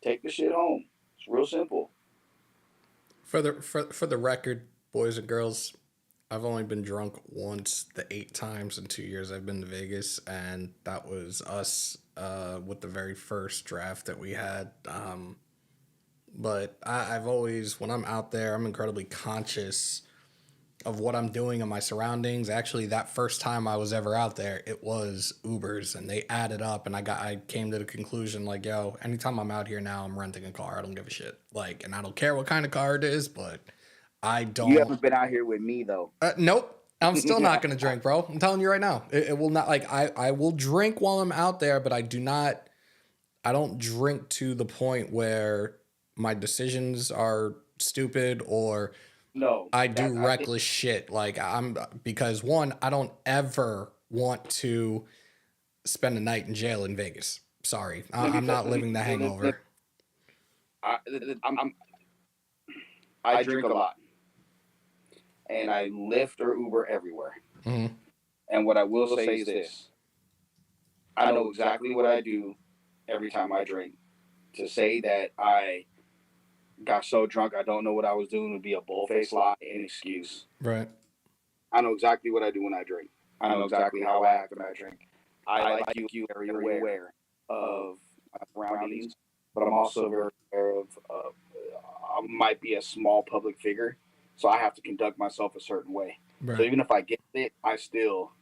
B: take the shit home. It's real simple.
A: For the record, boys and girls, I've only been drunk once the 8 times in 2 years I've been to Vegas, and that was us with the very first draft that we had. But I've always, when I'm out there, I'm incredibly conscious of what I'm doing in my surroundings. Actually, that first time I was ever out there, it was Ubers, and they added up, and I came to the conclusion, like, yo, anytime I'm out here now, I'm renting a car. I don't give a shit. Like, and I don't care what kind of car it is, but I don't.
B: You haven't been out here with me, though.
A: Nope. I'm still not going to drink, bro. I'm telling you right now. It will not, like, I will drink while I'm out there, but I don't drink to the point where my decisions are stupid or
B: No,
A: I do reckless shit. Like because one, I don't ever want to spend a night in jail in Vegas. Sorry. I'm not living the hangover.
B: I drink a lot. And I Lyft or Uber everywhere.
A: Mm-hmm.
B: And what I will say is this. I know exactly what I do every time I drink. To say that I got so drunk I don't know what I was doing would be a bullface lie and excuse.
A: Right.
B: I know exactly what I do when I drink. I know exactly how I act when I drink. I like you very aware of my surroundings, but I'm also very aware of I might be a small public figure, so I have to conduct myself a certain way.
A: Right.
B: So even if I get it, I still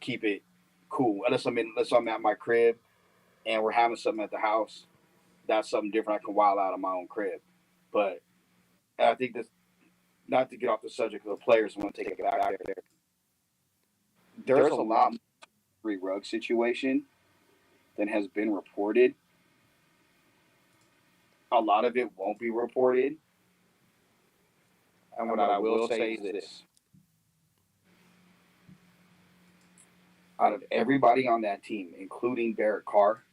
B: keep it cool. Unless I'm at my crib and we're having something at the house, that's something different. I can wild out of my own crib. But I think this, not to get off the subject of the players, I want to take it back there. There's a lot more Henry Ruggs situation than has been reported. A lot of it won't be reported. And what I will say is this. Out of everybody on that team, including Derek Carr,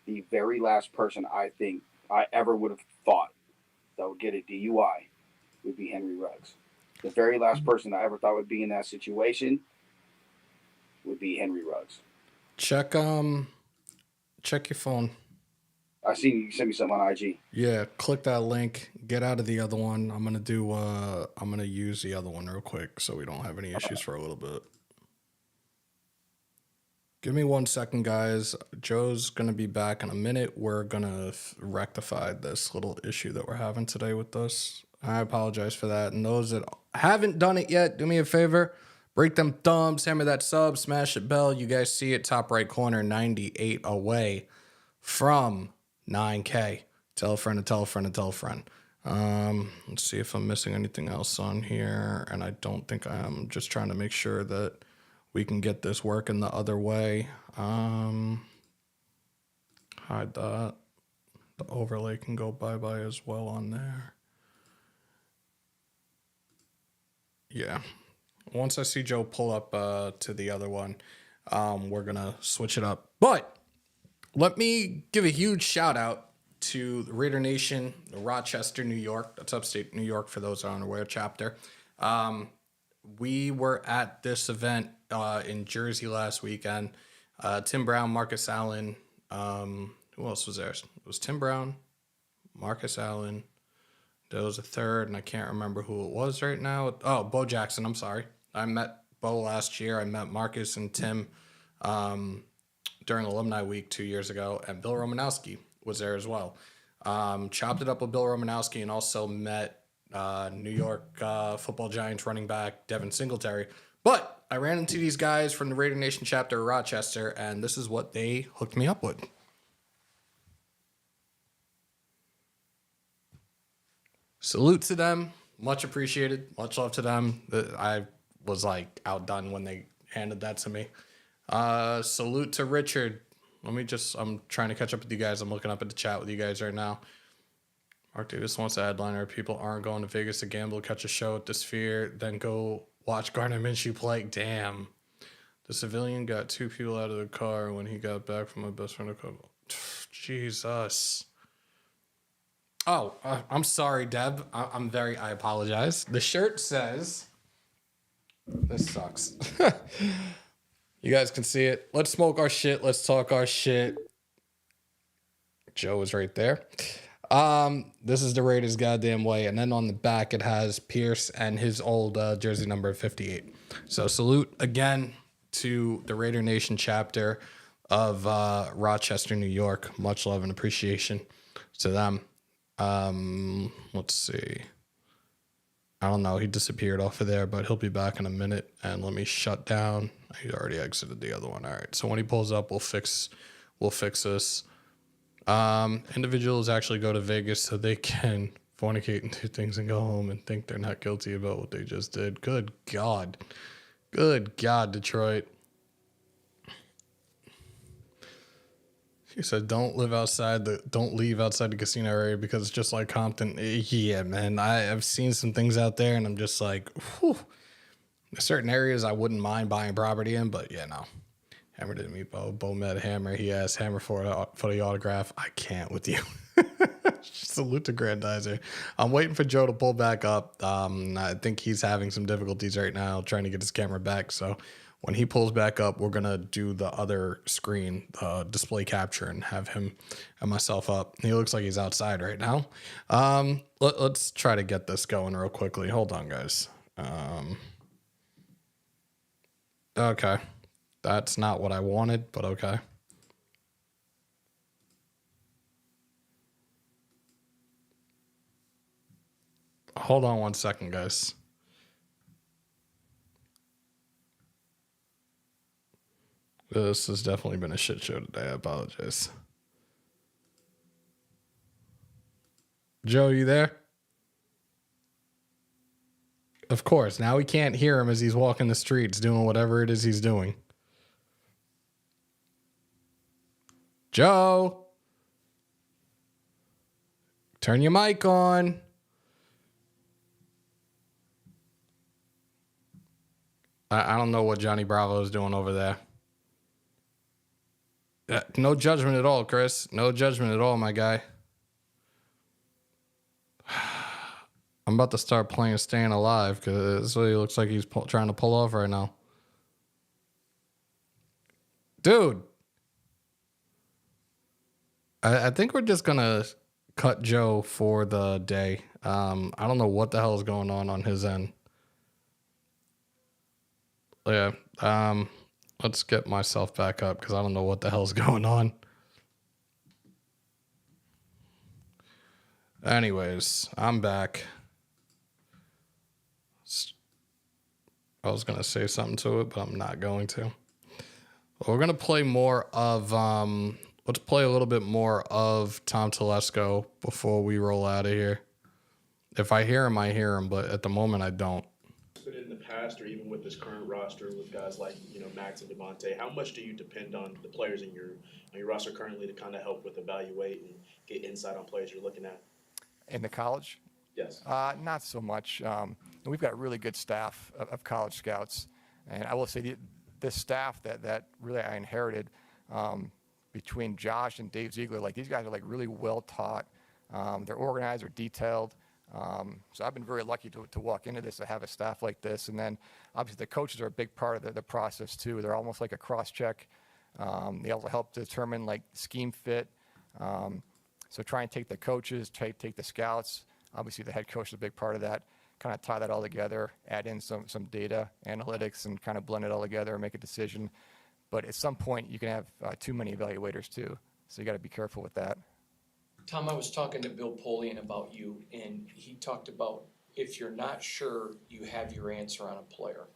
B: the very last person I think I ever would have thought that would get a DUI would be Henry Ruggs. The very last person I ever thought would be in that situation would be Henry Ruggs.
A: Check your phone.
B: I seen you sent me something on IG.
A: Yeah, click that link. Get out of the other one. I'm gonna use the other one real quick so we don't have any issues for a little bit. Give me 1 second, guys. Joe's gonna be back in a minute. We're gonna rectify this little issue that we're having today with this. I apologize for that. And those that haven't done it yet, do me a favor. Break them thumbs, hammer that sub, smash that bell. You guys see it, top right corner, 98 away from 9K. Tell a friend to tell a friend to tell a friend. Let's see if I'm missing anything else on here, and I don't think I am. Just trying to make sure that we can get this working the other way. Hide that. The overlay can go bye-bye as well on there. Yeah. Once I see Joe pull up to the other one, we're going to switch it up. But let me give a huge shout out to the Raider Nation, Rochester, New York. That's upstate New York for those that aren't aware, chapter. We were at this event in Jersey last weekend. Tim Brown, Marcus Allen. Who else was there? It was Tim Brown, Marcus Allen. There was a third, and I can't remember who it was right now. Oh, Bo Jackson. I'm sorry. I met Bo last year. I met Marcus and Tim during Alumni Week 2 years ago, and Bill Romanowski was there as well. Chopped it up with Bill Romanowski and also met New York Football Giants running back Devin Singletary. But I ran into these guys from the Raider Nation chapter of Rochester, and this is what they hooked me up with. Salute to them. Much appreciated. Much love to them. I was like outdone when they handed that to me. Salute to Richard. I'm trying to catch up with you guys. I'm looking up at the chat with you guys right now. Mark Davis wants a headliner. People aren't going to Vegas to gamble, catch a show at the Sphere, then go watch Gardner Minshew play. Damn. The civilian got 2 people out of the car when he got back from my best friend. Jesus. Oh, I'm sorry, Deb. I apologize. The shirt says, this sucks. You guys can see it. Let's smoke our shit. Let's talk our shit. Joe is right there. This is the Raiders' goddamn way. And then on the back, it has Pierce and his old jersey number 58. So salute again to the Raider Nation chapter of Rochester, New York. Much love and appreciation to them. Let's see. I don't know. He disappeared off of there, but he'll be back in a minute. And let me shut down. He already exited the other one. All right. So when he pulls up, we'll fix this. Individuals actually go to Vegas so they can fornicate and do things and go home and think they're not guilty about what they just did. Good God. Good God, Detroit. He said, don't leave outside the casino area because it's just like Compton. Yeah, man. I've seen some things out there and I'm just like, whew. There's certain areas I wouldn't mind buying property in, but yeah, no. Hammer didn't meet Bo. Bo met Hammer. He asked Hammer for the autograph. I can't with you. Salute to Grandizer. I'm waiting for Joe to pull back up. I think he's having some difficulties right now trying to get his camera back. So when he pulls back up, we're going to do the other screen, display capture, and have him and myself up. He looks like he's outside right now. Let's try to get this going real quickly. Hold on, guys. Okay. That's not what I wanted, but okay. Hold on 1 second, guys. This has definitely been a shit show today. I apologize. Joe, you there? Of course. Now we can't hear him as he's walking the streets doing whatever it is he's doing. Joe, turn your mic on. I don't know what Johnny Bravo is doing over there. No judgment at all, Chris. No judgment at all, my guy. I'm about to start playing Staying Alive because that's what he looks like he's trying to pull off right now. Dude. I think we're just going to cut Joe for the day. I don't know what the hell is going on his end. Yeah. Let's get myself back up because I don't know what the hell's going on. Anyways, I'm back. I was going to say something to it, but I'm not going to. We're going to play more of... let's play a little bit more of Tom Telesco before we roll out of here. If I hear him, I hear him, but at the moment, I don't.
H: But in the past, or even with this current roster, with guys like Max and Devontae, how much do you depend on the players in your roster currently to kind of help with evaluate and get insight on players you're looking at?
E: In the college?
H: Yes.
E: Not so much. We've got a really good staff of college scouts, and I will say this staff that really I inherited between Josh and Dave Ziegler, like these guys are like really well taught. They're organized, they're detailed. So I've been very lucky to walk into this, to have a staff like this. And then obviously the coaches are a big part of the process too. They're almost like a cross check. They also help determine like scheme fit. So try and take the coaches, take the scouts. Obviously the head coach is a big part of that. Kind of tie that all together, add in some data analytics, and kind of blend it all together and make a decision. But at some point you can have too many evaluators too. So you got to be careful with that.
I: Tom, I was talking to Bill Polian about you, and he talked about if you're not sure you have your answer on a player,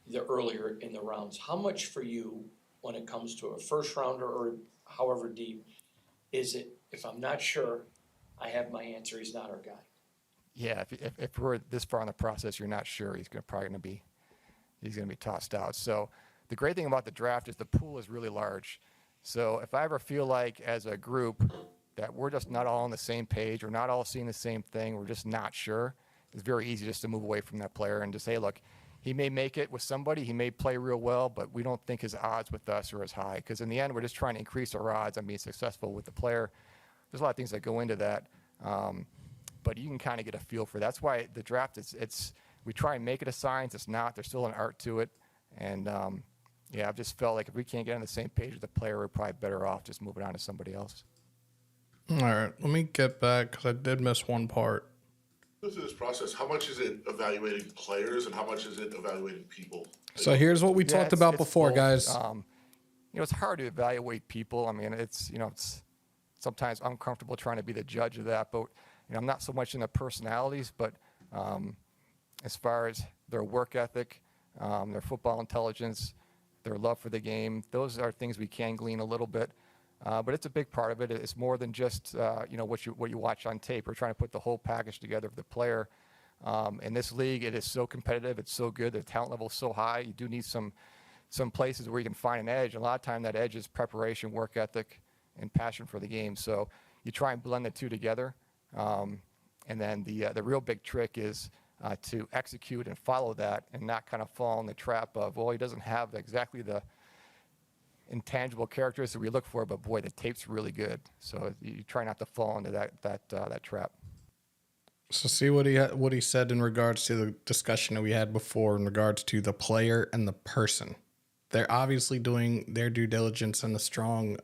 I: the earlier in the rounds, how much for you when it comes to a first rounder or however deep, is it, if I'm not sure, I have my answer, he's not our guy?
E: Yeah, if we're this far in the process, you're not sure he's probably going to be tossed out. So the great thing about the draft is the pool is really large. So if I ever feel like as a group that we're just not all on the same page, we're not all seeing the same thing, we're just not sure, it's very easy just to move away from that player and just say, look, he may make it with somebody, he may play real well, but we don't think his odds with us are as high. Because in the end, we're just trying to increase our odds on being successful with the player. There's a lot of things that go into that, but you can kind of get a feel for that. That's why the draft, we try and make it a science. It's not. There's still an art to it. And, yeah, I've just felt like if we can't get on the same page with the player, we're probably better off just moving on to somebody else.
A: All right, let me get back because I did miss one part.
J: Through this process, how much is it evaluating players and how much is it evaluating people?
A: So here's what we
E: Yeah,
A: talked about
E: it's
A: before,
E: both.
A: guys.
E: It's hard to evaluate people. I mean, it's sometimes uncomfortable trying to be the judge of that, but I'm not so much in the personalities, but as far as their work ethic, their football intelligence, their love for the game, those are things we can glean a little bit. But it's a big part of it. It's more than just what you watch on tape. We're trying to put the whole package together for the player. In this league, it is so competitive. It's so good. The talent level is so high. You do need some places where you can find an edge. A lot of time that edge is preparation, work ethic, and passion for the game. So you try and blend the two together. And then the real big trick is to execute and follow that and not kind of fall in the trap of, well, he doesn't have exactly the intangible characteristics we look for, but boy, the tape's really good. So you try not to fall into that trap.
A: So see what he said in regards to the discussion that we had before in regards to the player and the person. They're obviously doing their due diligence and a strong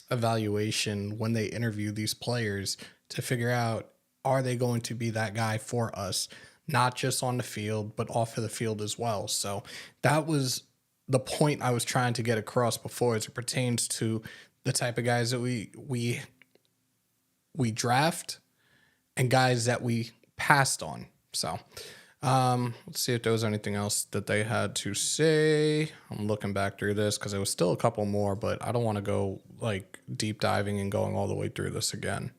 A: evaluation when they interview these players to figure out, are they going to be that guy for us, not just on the field, but off of the field as well. So that was the point I was trying to get across before as it pertains to the type of guys that we draft and guys that we passed on. So let's see if there was anything else that they had to say. I'm looking back through this because there was still a couple more, but I don't want to go like deep diving and going all the way through this again.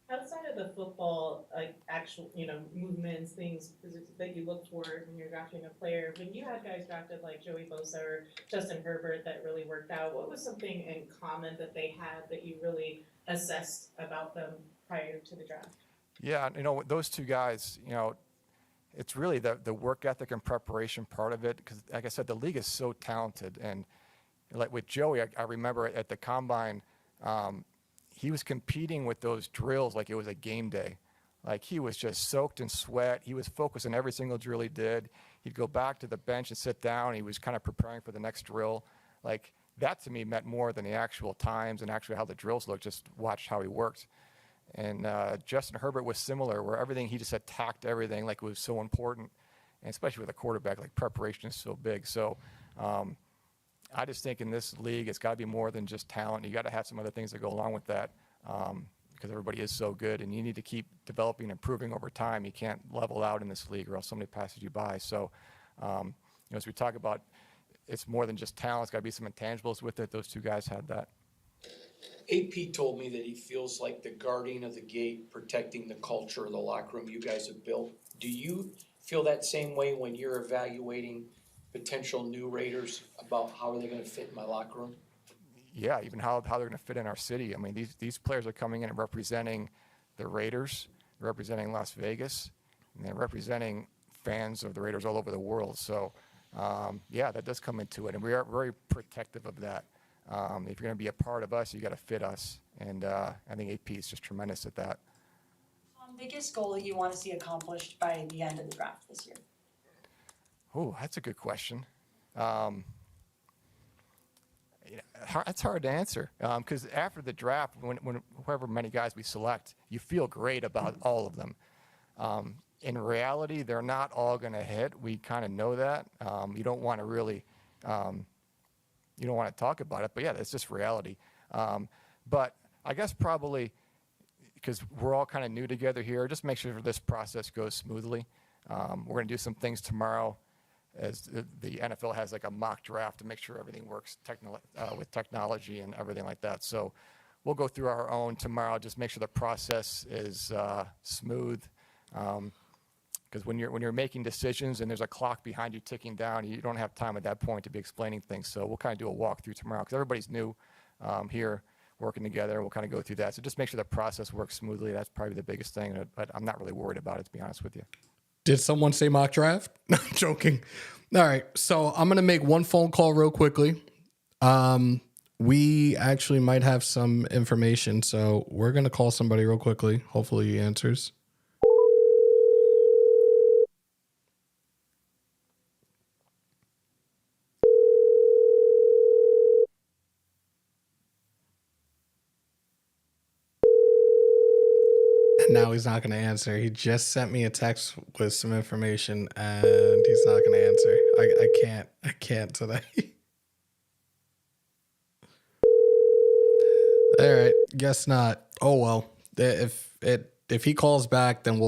K: Outside of the football, like actual, movements, things that you look for when you're drafting a player, when you had guys drafted like Joey Bosa or Justin Herbert that really worked out, what was something in common that they had that you really assessed about them prior to the draft?
E: Yeah, those two guys, it's really the work ethic and preparation part of it. Because, like I said, the league is so talented. And like with Joey, I remember at the combine, he was competing with those drills like it was a game day. Like he was just soaked in sweat. He was focused on every single drill he did. He'd go back to the bench and sit down. He was kind of preparing for the next drill. Like that to me meant more than the actual times and actually how the drills looked. Just watch how he worked. And Justin Herbert was similar, where he just attacked everything like it was so important. And especially with a quarterback, like preparation is so big. So I just think in this league, it's got to be more than just talent. You got to have some other things that go along with that because everybody is so good, and you need to keep developing and improving over time. You can't level out in this league, or else somebody passes you by. So, as we talk about, it's more than just talent. It's got to be some intangibles with it. Those two guys had that.
I: AP told me that he feels like the guardian of the gate, protecting the culture of the locker room you guys have built. Do you feel that same way when you're evaluating potential new Raiders about how are they gonna fit in my locker room?
E: Yeah, even how they're going to fit in our city. I mean, these players are coming in and representing the Raiders, representing Las Vegas, and they're representing fans of the Raiders all over the world. So, yeah, that does come into it, and we are very protective of that. If you're going to be a part of us, you got to fit us, and I think AP is just tremendous at that.
L: Biggest goal that you want to see accomplished by the end of the draft this year?
E: Oh, that's a good question. It's hard to answer because after the draft, when however many guys we select, you feel great about all of them. In reality, they're not all going to hit. We kind of know that. You don't want to really, you don't want to talk about it, but yeah, that's just reality. But I guess probably because we're all kind of new together here, just make sure this process goes smoothly. We're going to do some things tomorrow as the NFL has like a mock draft to make sure everything works with technology and everything like that. So we'll go through our own tomorrow, just make sure the process is smooth. Because when you're making decisions and there's a clock behind you ticking down, you don't have time at that point to be explaining things. So we'll kind of do a walkthrough tomorrow because everybody's new here working together. We'll kind of go through that. So just make sure the process works smoothly. That's probably the biggest thing, but I'm not really worried about it, to be honest with you.
A: Did someone say mock draft? No, I'm joking. All right. So I'm going to make one phone call real quickly. We actually might have some information. So we're going to call somebody real quickly. Hopefully he answers. Now he's not going to answer. He just sent me a text with some information and he's not going to answer. I can't today. All right. Guess not. Oh, well, if he calls back, then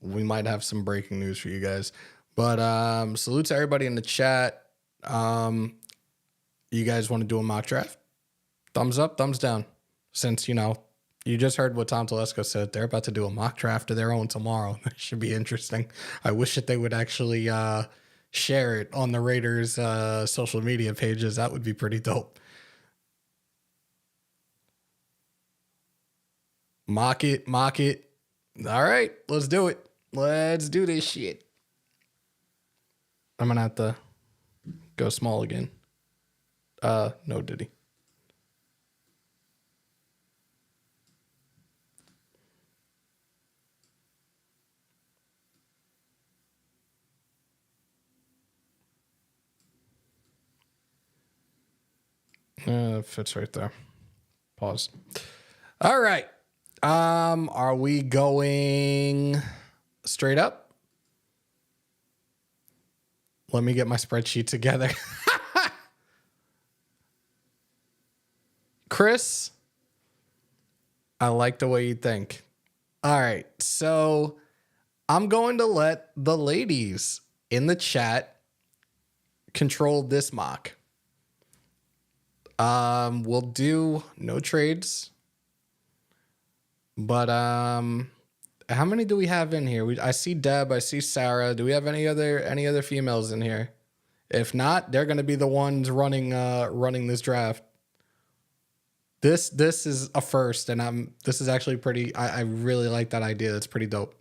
A: we might have some breaking news for you guys. But salute to everybody in the chat. You guys want to do a mock draft? Thumbs up, thumbs down. Since, you just heard what Tom Telesco said. They're about to do a mock draft of their own tomorrow. That should be interesting. I wish that they would actually share it on the Raiders' social media pages. That would be pretty dope. Mock it. All right, let's do it. Let's do this shit. I'm going to have to go small again. No, did he? Fits right there. Pause. All right. Are we going straight up? Let me get my spreadsheet together. Chris, I like the way you think. All right. So I'm going to let the ladies in the chat control this mock. We'll do no trades, but how many do we have in here? I see Deb, I see Sarah. Do we have any other females in here? If not, they're going to be the ones running this draft. This is a first, and this is actually pretty. I really like that idea. That's pretty dope.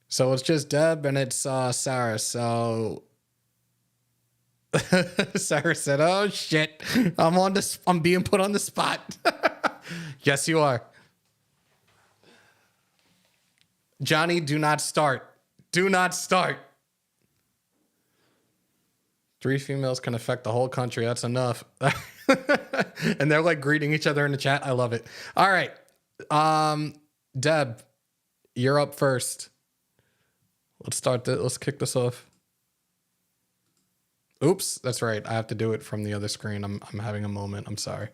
A: So it's just Deb and it's Sarah. So. Sarah said, "Oh shit, I'm being put on the spot." Yes, you are. Johnny, do not start. Do not start. 3 females can affect the whole country. That's enough. And they're like greeting each other in the chat. I love it. All right. Deb, you're up first. Let's kick this off. Oops, that's right. I have to do it from the other screen. I'm having a moment. I'm sorry.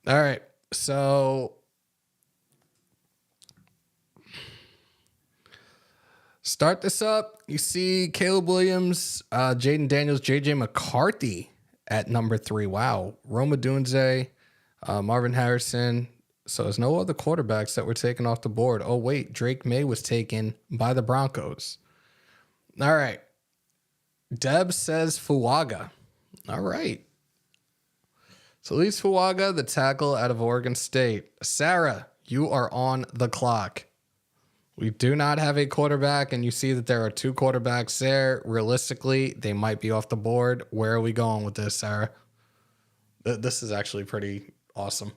A: All right. So start this up. You see Caleb Williams, Jaden Daniels, JJ McCarthy at number 3. Wow. Roma Dunze, Marvin Harrison. So there's no other quarterbacks that were taken off the board. Oh, wait. Drake May was taken by the Broncos. All right. Deb says Fuaga. All right. So Luis Fuaga, the tackle out of Oregon State. Sarah, you are on the clock. We do not have a quarterback, and you see that there are 2 quarterbacks there. Realistically, they might be off the board. Where are we going with this, Sarah? This is actually pretty awesome.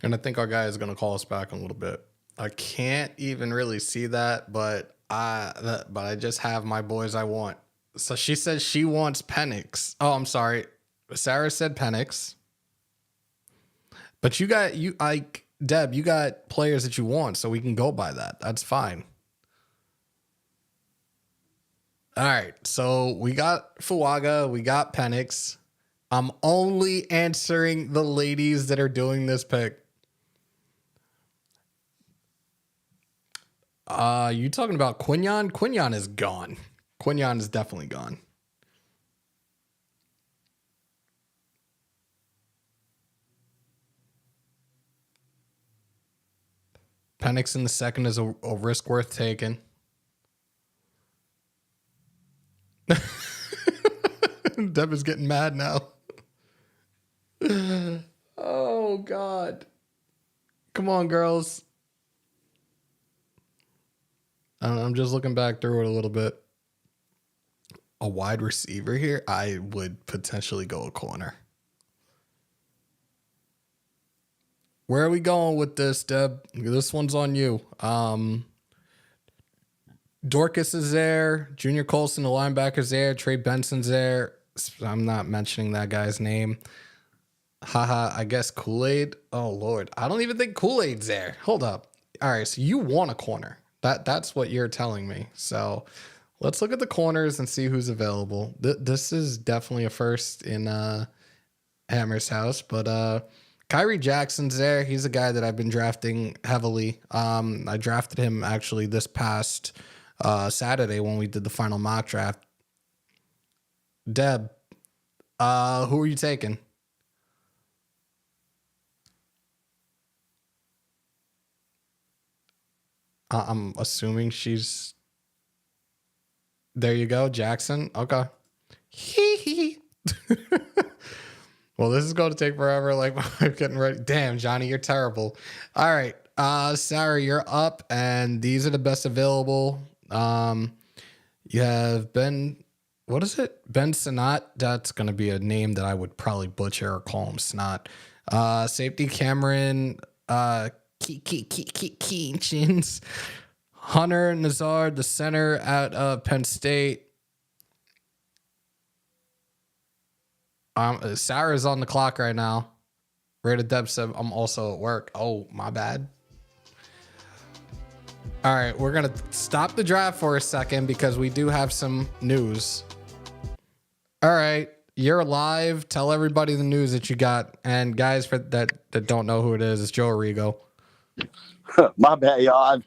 A: And I think our guy is going to call us back in a little bit. I can't even really see that, but I just have my boys I want. So she says she wants Penix. Oh, I'm sorry. Sarah said Penix. But Deb, you got players that you want, so we can go by that. That's fine. All right. So we got Fuaga, we got Penix. I'm only answering the ladies that are doing this pick. You talking about Quinyon? Quinyon is gone. Quinyon is definitely gone. Penix in the second is a risk worth taking. Deb is getting mad now. Oh, God. Come on, girls. I'm just looking back through it a little bit. A wide receiver here, I would potentially go a corner. Where are we going with this, Deb? This one's on you. Dorcas is there. Junior Colson, the linebacker's there. Trey Benson's there. I'm not mentioning that guy's name. Haha, I guess Kool-Aid. Oh, Lord. I don't even think Kool-Aid's there. Hold up. All right, so you want a corner. That's what you're telling me. So let's look at the corners and see who's available. This is definitely a first in Hammer's house, but Kyrie Jackson's there. He's a guy that I've been drafting heavily. I drafted him actually this past Saturday when we did the final mock draft. Deb, who are you taking? I'm assuming she's... There you go, Jackson. Okay. Well, this is going to take forever. Like, I'm getting ready. Damn, Johnny, you're terrible. All right. Sarah, you're up, and these are the best available. You have Ben... What is it? Ben Snot. That's going to be a name that I would probably butcher or call him Snot. Safety Cameron... Keachins. Hunter Nazard, the center out of Penn State. Sarah's on the clock right now. Rita Deb said I'm also at work. Oh, my bad. All right, we're going to stop the draft for a second because we do have some news. All right, you're live. Tell everybody the news that you got. And guys for that don't know who it is, it's Joe Arrigo.
B: My bad, y'all.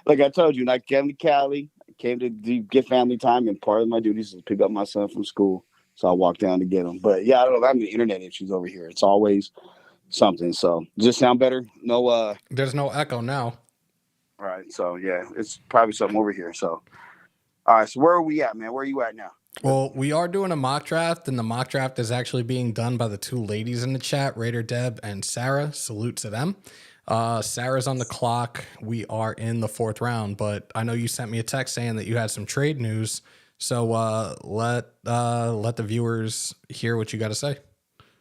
B: Like I told you, when I came to Cali, I came to get family time, and part of my duties is to pick up my son from school. So I walked down to get him. But yeah, I don't know. I'm having internet issues over here. It's always something. So does this sound better? No.
A: There's no echo now.
B: All right. So yeah, it's probably something over here. So all right. So where are we at, man? Where are you at now?
A: Well, we are doing a mock draft, and the mock draft is actually being done by the 2 ladies in the chat, Raider Deb and Sarah. Salute to them. Sarah's on the clock. We are in the 4th round, but I know you sent me a text saying that you had some trade news. So let the viewers hear what you got to say.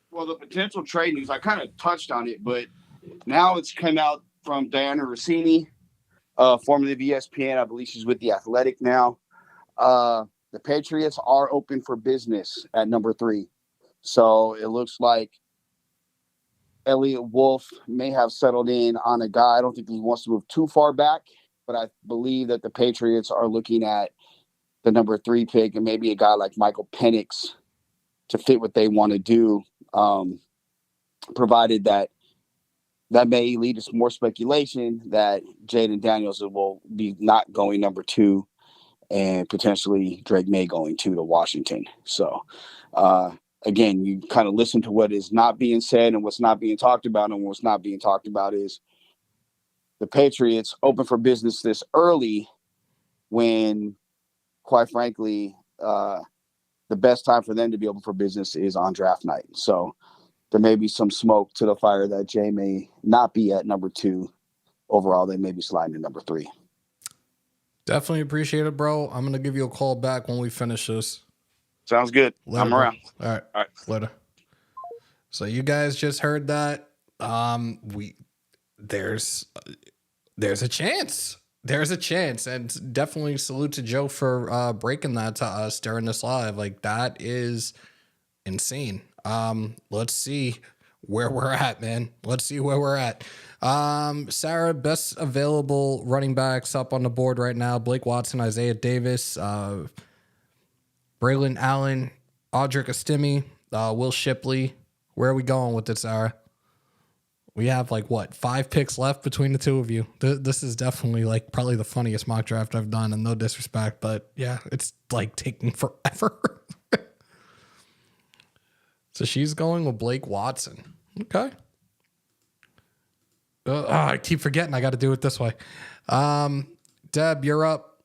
B: Well, the potential trade news, I kind of touched on it, but now it's come out from Diana Rossini, formerly of ESPN. I believe she's with The Athletic now. The Patriots are open for business at number 3. So it looks like Elliot Wolf may have settled in on a guy. I don't think he wants to move too far back, but I believe that the Patriots are looking at the number 3 pick and maybe a guy like Michael Penix to fit what they want to do, provided that that may lead to some more speculation that Jaden Daniels will be not going number 2, and potentially Drake May going to Washington. So, again, you kind of listen to what is not being said and what's not being talked about, and what's not being talked about is the Patriots open for business this early when, quite frankly, the best time for them to be open for business is on draft night. So there may be some smoke to the fire that Jay may not be at number 2 overall. They may be sliding to number 3.
A: Definitely appreciate it, bro. I'm gonna give you a call back when we finish this.
B: Sounds good.
A: Later,
B: I'm
A: bro.
B: around.
A: All right.
B: All right.
A: Later. So you guys just heard that. There's a chance. There's a chance, and definitely salute to Joe for breaking that to us during this live. Like, that is insane. Let's see where we're at, man. Let's see where we're at. Sarah, best available running backs up on the board right now: Blake Watson, Isaiah Davis, Braylon Allen, Audric Estime, Will Shipley. Where are we going with this, Sarah? We have 5 picks left between the two of you. This is definitely probably the funniest mock draft I've done, and no disrespect, but yeah, it's taking forever. So she's going with Blake Watson. Okay. I keep forgetting I got to do it this way. Deb, you're up.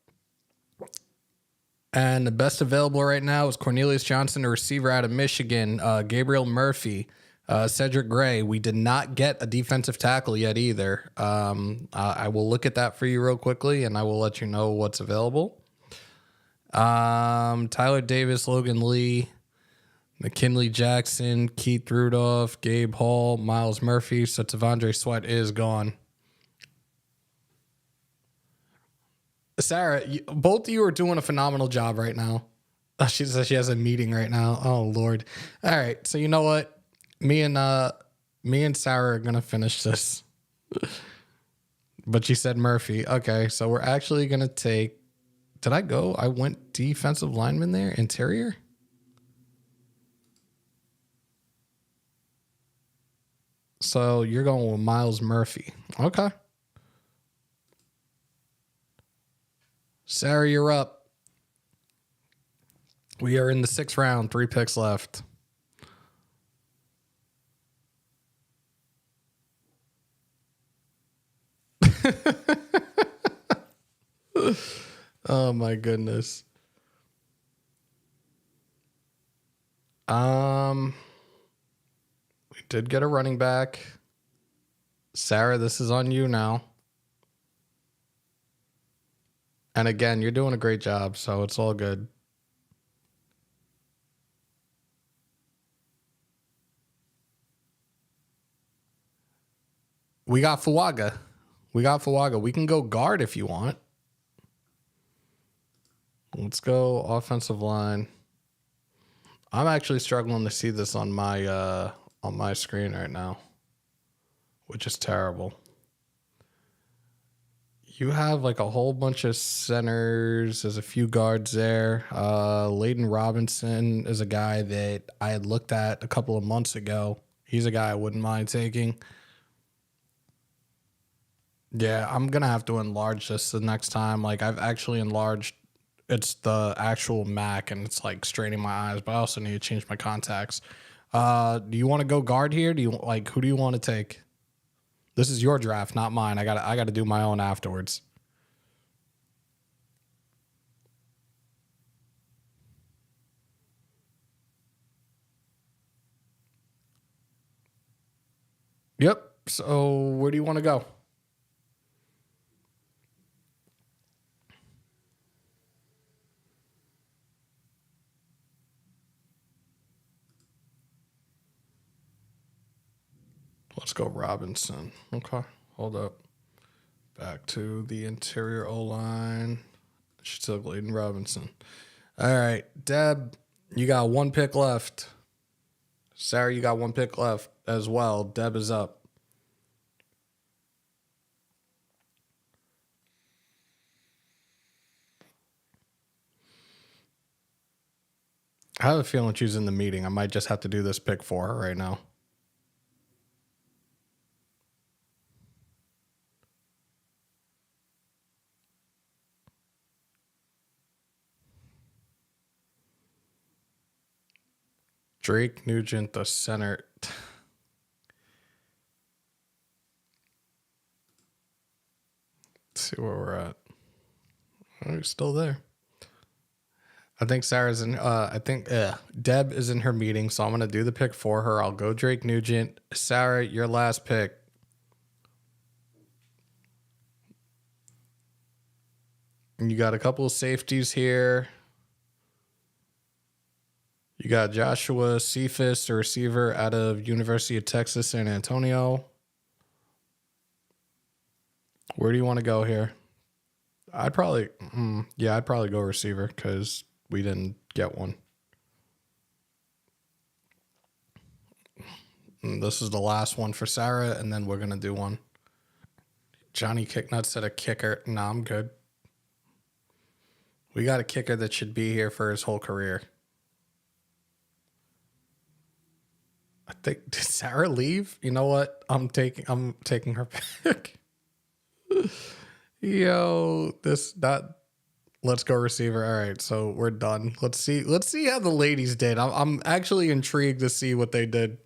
A: And the best available right now is Cornelius Johnson, a receiver out of Michigan, Gabriel Murphy, Cedric Gray. We did not get a defensive tackle yet either. I will look at that for you real quickly, and I will let you know what's available. Tyler Davis, Logan Lee, McKinley Jackson, Keith Rudolph, Gabe Hall, Miles Murphy. So Tavondre Sweat is gone. Sarah, both of you are doing a phenomenal job right now. She says she has a meeting right now. Oh, Lord. All right. So you know what? Me and Sarah are going to finish this. But she said Murphy. Okay. So we're actually going to take, did I go? I went defensive lineman there, interior. So you're going with Miles Murphy. Okay. Sarah, you're up. We are in the 6th round, 3 picks left. Oh my goodness. We did get a running back. Sarah, this is on you now. And again, you're doing a great job, so it's all good. We got Fuaga. We can go guard if you want. Let's go offensive line. I'm actually struggling to see this on my screen right now, which is terrible. You have a whole bunch of centers. There's a few guards there. Layden Robinson is a guy that I had looked at a couple of months ago. He's a guy I wouldn't mind taking. Yeah, I'm going to have to enlarge this the next time. I've actually enlarged. It's the actual Mac, and it's straining my eyes, but I also need to change my contacts. Do you want to go guard here? Do you who do you want to take? This is your draft, not mine. I got to do my own afterwards. Yep. So where do you want to go? Let's go Robinson. Okay. Hold up. Back to the interior O-line. She took Layden Robinson. All right. Deb, you got 1 pick left. Sarah, you got 1 pick left as well. Deb is up. I have a feeling she's in the meeting. I might just have to do this pick for her right now. Drake Nugent, the center. Let's see where we're at. Oh, he's still there. I think Sarah's in. Deb is in her meeting, so I'm gonna do the pick for her. I'll go Drake Nugent. Sarah, your last pick. And you got a couple of safeties here. You got Joshua Cephas, a receiver out of University of Texas, San Antonio. Where do you want to go here? I'd probably go receiver because we didn't get one. And this is the last one for Sarah, and then we're going to do one. Johnny Kicknuts said a kicker. Nah, I'm good. We got a kicker that should be here for his whole career. I think, did Sarah leave? You know what? I'm taking her pick. Let's go receiver. All right, so we're done. Let's see how the ladies did. I'm actually intrigued to see what they did.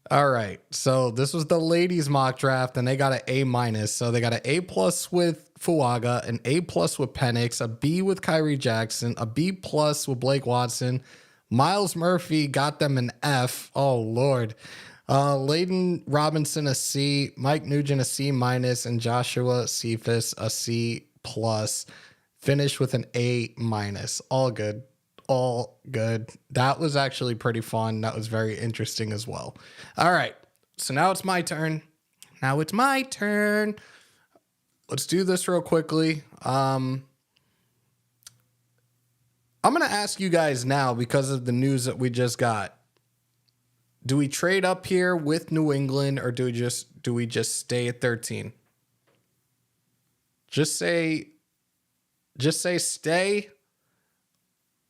A: All right, so this was the ladies mock draft, and they got an A-. So they got an A+ with Fuaga, an A+ with Penix, a B with Kyrie Jackson, a B+ with Blake Watson. Miles Murphy got them an F. Oh, Lord. Layden Robinson, a C. Mike Nugent, a C-, and Joshua Cephas, a C+. Finished with an A-. All good. All good. That was actually pretty fun. That was very interesting as well. All right. So now it's my turn. Let's do this real quickly. I'm going to ask you guys now because of the news that we just got. Do we trade up here with New England or do we just stay at 13? Just say stay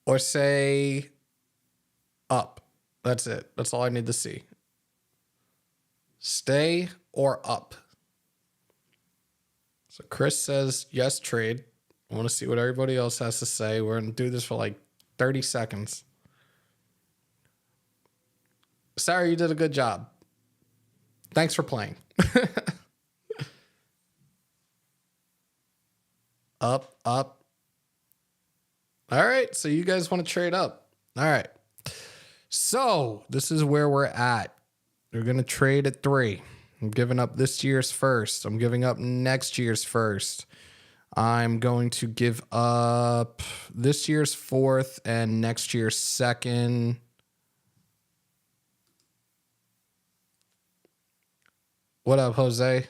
A: or say up. That's it. That's all I need to see. Stay or up. So Chris says yes, trade. I want to see what everybody else has to say. We're going to do this for like 30 seconds. Sarah, you did a good job. Thanks for playing. Up. All right, so you guys want to trade up. All right. So this is where we're at. We're going to trade at 3. I'm giving up this year's first. I'm giving up next year's first. I'm going to give up this year's 4th and next year's 2nd. What up, Jose?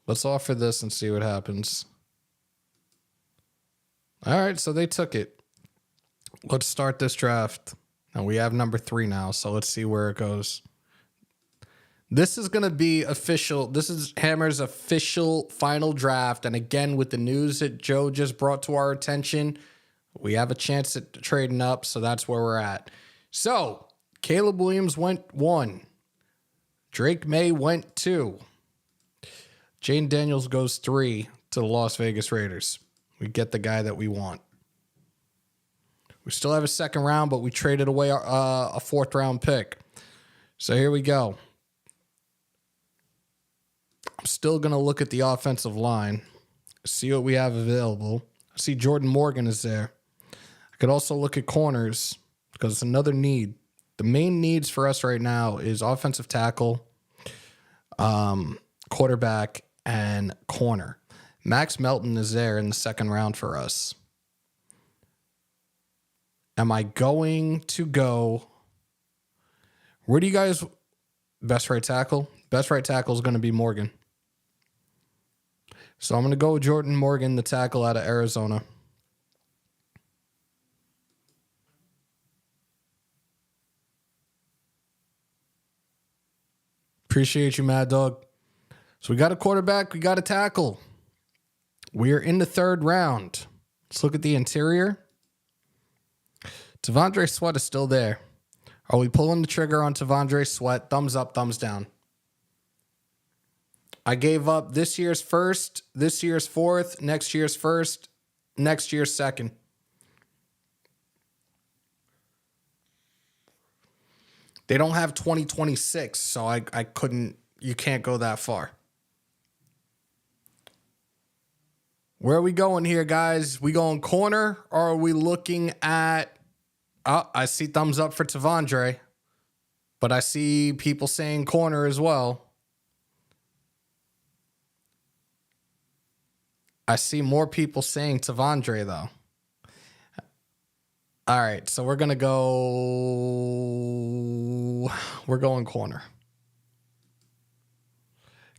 A: Let's offer this and see what happens. All right, so they took it. Let's start this draft. And we have number 3 now, so let's see where it goes. This is going to be official. This is Hammer's official final draft. And again, with the news that Joe just brought to our attention, we have a chance at trading up, so that's where we're at. So, Caleb Williams went 1. Drake May went 2. Jaden Daniels goes 3 to the Las Vegas Raiders. We get the guy that we want. We still have a 2nd round, but we traded away a 4th round pick. So here we go. I'm still going to look at the offensive line, see what we have available. I see Jordan Morgan is there. I could also look at corners because it's another need. The main needs for us right now is offensive tackle, quarterback, and corner. Max Melton is there in the 2nd round for us. Am I going to go? Where do you guys? Best right tackle? Best right tackle is going to be Morgan. So I'm going to go with Jordan Morgan, the tackle out of Arizona. Appreciate you, Mad Dog. So we got a quarterback, we got a tackle. We are in the 3rd round. Let's look at the interior. Tavondre Sweat is still there. Are we pulling the trigger on Tavondre Sweat? Thumbs up, thumbs down. I gave up this year's 1st, this year's 4th, next year's 1st, next year's 2nd. They don't have 2026, so I couldn't, you can't go that far. Where are we going here, guys? We going corner, or are we looking at... Oh, I see thumbs up for Tavondre, but I see people saying corner as well. I see more people saying Tavondre, though. All right, so we're going to go... We're going corner.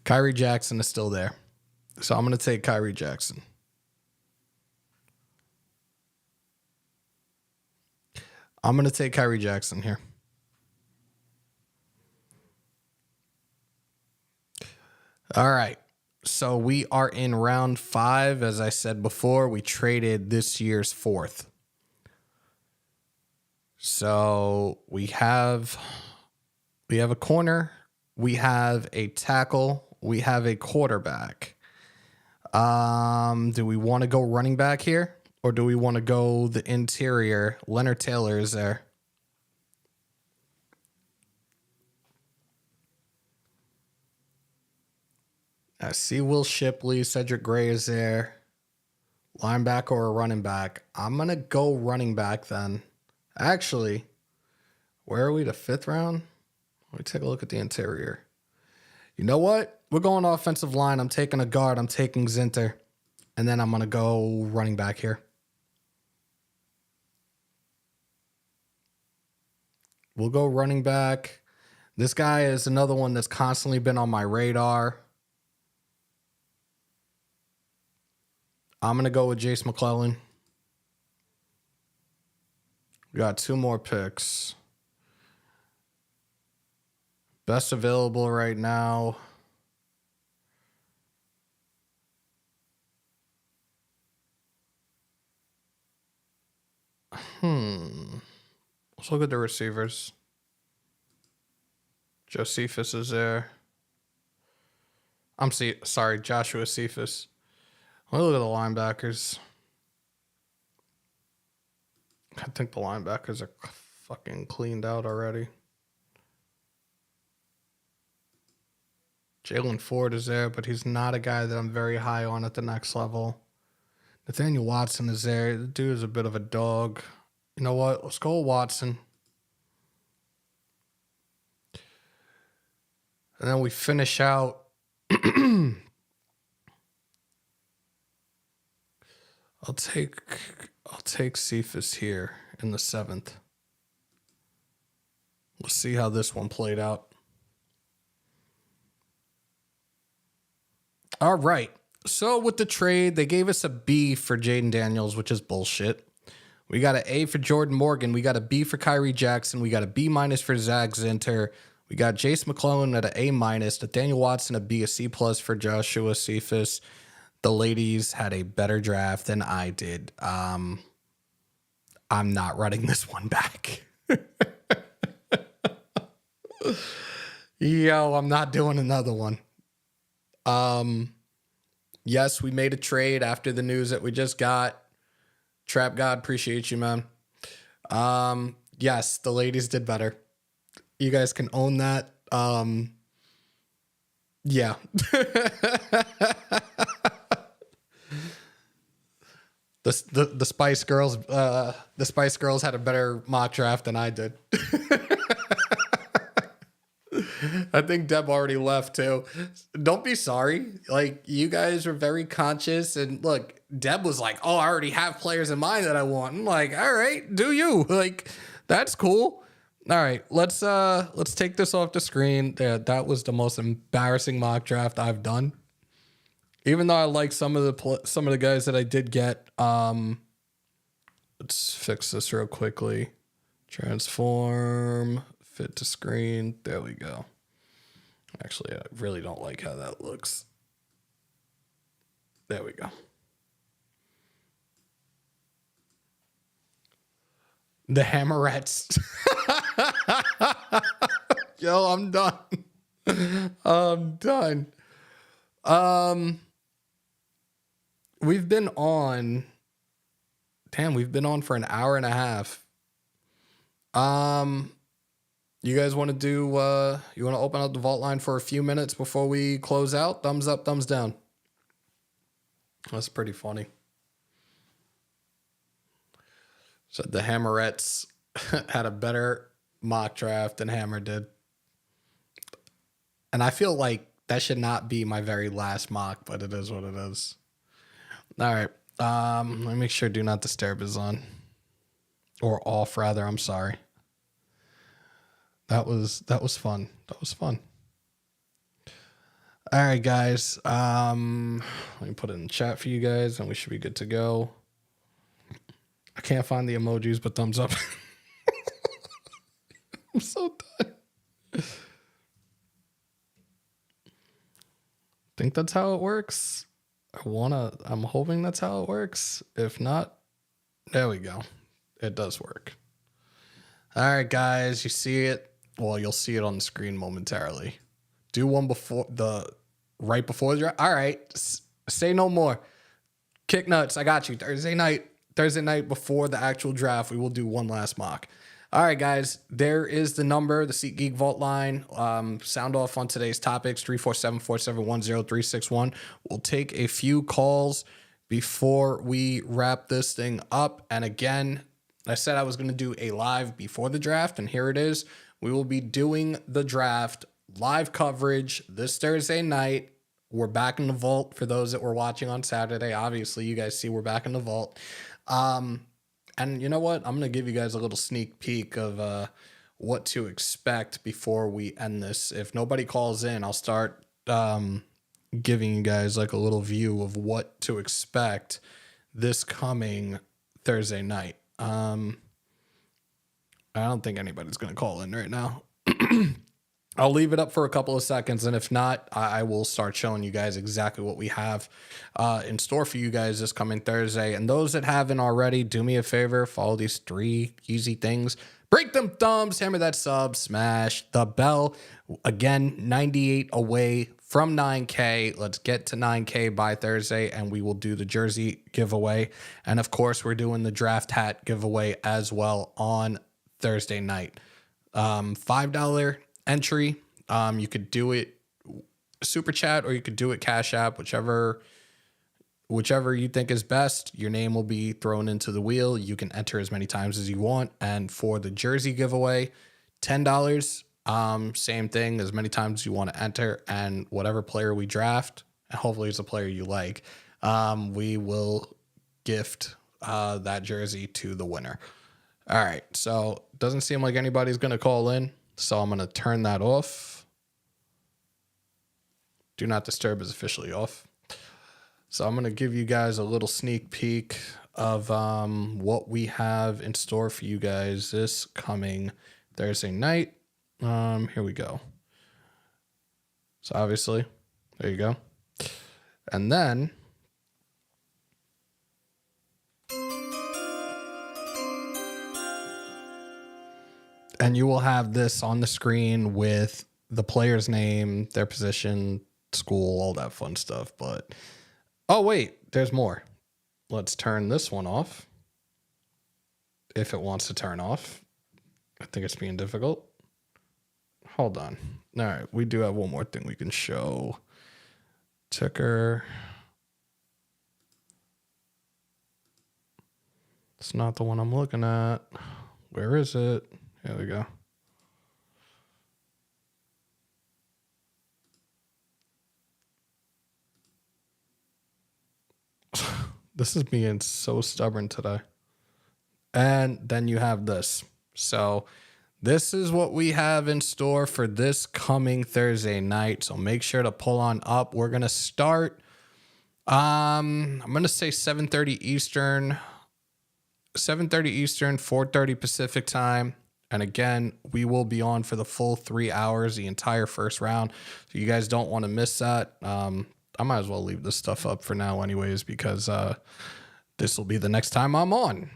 A: Kyrie Jackson is still there, so I'm going to take Kyrie Jackson. I'm going to take Kyrie Jackson here. All right. So we are in round 5. As I said before, we traded this year's 4th. So we have a corner, we have a tackle, we have a quarterback. Do we want to go running back here? Or do we want to go the interior? Leonard Taylor is there. I see Will Shipley. Cedric Gray is there. Linebacker or running back? I'm going to go running back then. Actually, where are we? The 5th round? Let me take a look at the interior. You know what? We're going offensive line. I'm taking a guard. I'm taking Zinter. And then I'm going to go running back here. We'll go running back. This guy is another one that's constantly been on my radar. I'm going to go with Jace McClellan. We got 2 more picks. Best available right now. Let's look at the receivers. Josephus is there. Sorry, Joshua Cephas. Let me look at the linebackers. I think the linebackers are fucking cleaned out already. Jalen Ford is there, but he's not a guy that I'm very high on at the next level. Nathaniel Watson is there. The dude is a bit of a dog. You know what? Let's go with Watson. And then we finish out. I'll take Cephas here in the 7th. Let's see how this one played out. All right. So with the trade, they gave us a B for Jaden Daniels, which is bullshit. We got an A for Jordan Morgan. We got a B for Kyrie Jackson. We got a B- for Zach Zinter. We got Jace McClellan at an A-. Nathaniel Watson, a B, a C+ for Joshua Cephas. The ladies had a better draft than I did. I'm not running this one back. Yo, I'm not doing another one. Yes, we made a trade after the news that we just got. Trap God, appreciate you, man. Yes, the ladies did better. You guys can own that. Yeah. The Spice Girls, had a better mock draft than I did. I think Deb already left too. Don't be sorry. Like, you guys were very conscious, and look, Deb was like, "Oh, I already have players in mind that I want." I'm like, "All right, do you?" Like, that's cool. All right, let's take this off the screen. Yeah, that was the most embarrassing mock draft I've done. Even though I like some of the guys that I did get. Let's fix this real quickly. Transform, fit to screen. There we go. Actually, I really don't like how that looks. There we go. The Hammerettes. Yo, I'm done. I'm done. We've been on for an hour and a half. You guys want to do, you want to open up the vault line for a few minutes before we close out? Thumbs up, thumbs down. That's pretty funny. So the Hammerettes had a better mock draft than Hammer did. And I feel like that should not be my very last mock, but it is what it is. All right. Let me make sure Do Not Disturb is on. Or off, rather. I'm sorry. That was fun. That was fun. All right, guys. Let me put it in the chat for you guys, and we should be good to go. I can't find the emojis, but thumbs up. I'm so done. Think that's how it works. I'm hoping that's how it works. If not, there we go. It does work. All right, guys, you see it. Well, you'll see it on the screen momentarily. Do one right before the draft. All right, say no more. Kick nuts. I got you. Thursday night before the actual draft, we will do one last mock. All right, guys, there is the number, the SeatGeek Vault line. Sound off on today's topics, 347-471-0361. We'll take a few calls before we wrap this thing up. And again, I said I was going to do a live before the draft, and here it is. We will be doing the draft live coverage this Thursday night. We're back in the vault for those that were watching on Saturday. Obviously, you guys see we're back in the vault. And you know what? I'm going to give you guys a little sneak peek of what to expect before we end this. If nobody calls in, I'll start giving you guys like a little view of what to expect this coming Thursday night. I don't think anybody's going to call in right now. I'll leave it up for a couple of seconds, and if not, I will start showing you guys exactly what we have in store for you guys this coming Thursday. And those that haven't already, do me a favor, follow these 3 easy things. Break them thumbs, hammer that sub, smash the bell. Again, 98 away from 9K. Let's get to 9K by Thursday, and we will do the jersey giveaway. And of course, we're doing the draft hat giveaway as well on Thursday night. $5 entry. You could do it super chat, or you could do it Cash App, whichever you think is best. Your name will be thrown into the wheel. You can enter as many times as you want. And for the jersey giveaway, $10. Same thing, as many times as you want to enter, and whatever player we draft, and hopefully it's a player you like, we will gift that jersey to the winner. All right, so doesn't seem like anybody's going to call in, so I'm going to turn that off. Do Not Disturb is officially off. So I'm going to give you guys a little sneak peek of what we have in store for you guys this coming Thursday night. Here we go. So obviously, there you go. And then you will have this on the screen with the player's name, their position, school, all that fun stuff. But, oh, wait, there's more. Let's turn this one off. If it wants to turn off. I think it's being difficult. Hold on. All right, we do have one more thing we can show. Ticker. It's not the one I'm looking at. Where is it? Here we go. This is being so stubborn today. And then you have this. So this is what we have in store for this coming Thursday night. So make sure to pull on up. We're going to start, I'm going to say 7:30 Eastern, 4:30 Pacific time. And again, we will be on for the full 3 hours, the entire first round. So you guys don't want to miss that. I might as well leave this stuff up for now anyways, because this will be the next time I'm on.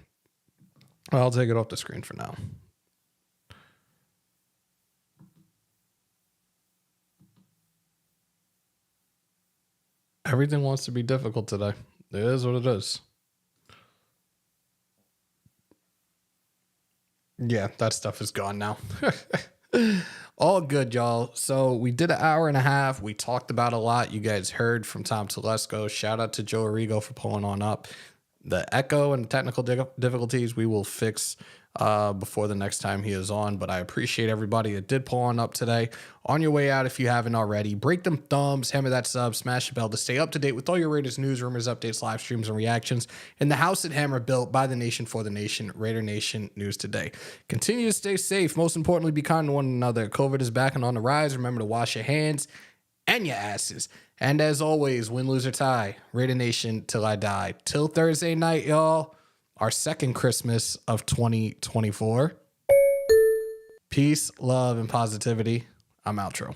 A: I'll take it off the screen for now. Everything wants to be difficult today. It is what it is. Yeah, that stuff is gone now. All good, y'all. So we did an hour and a half. We talked about a lot. You guys heard from Tom Telesco. Shout out to Joe Arrigo for pulling on up. The echo and technical difficulties we will fix before the next time he is on. But I appreciate everybody that did pull on up today. On your way out, if you haven't already, break them thumbs, hammer that sub, smash the bell to stay up to date with all your Raiders news, rumors, updates, live streams, and reactions in the house at Hammer, built by the nation for the nation. Raider Nation News Today. Continue to stay safe. Most importantly, be kind to one another. COVID is back and on the rise. Remember to wash your hands and your asses. And as always, win, lose, or tie, Raider Nation till I die. Till Thursday night, y'all. Our second Christmas of 2024. Peace, love, and positivity. I'm outro.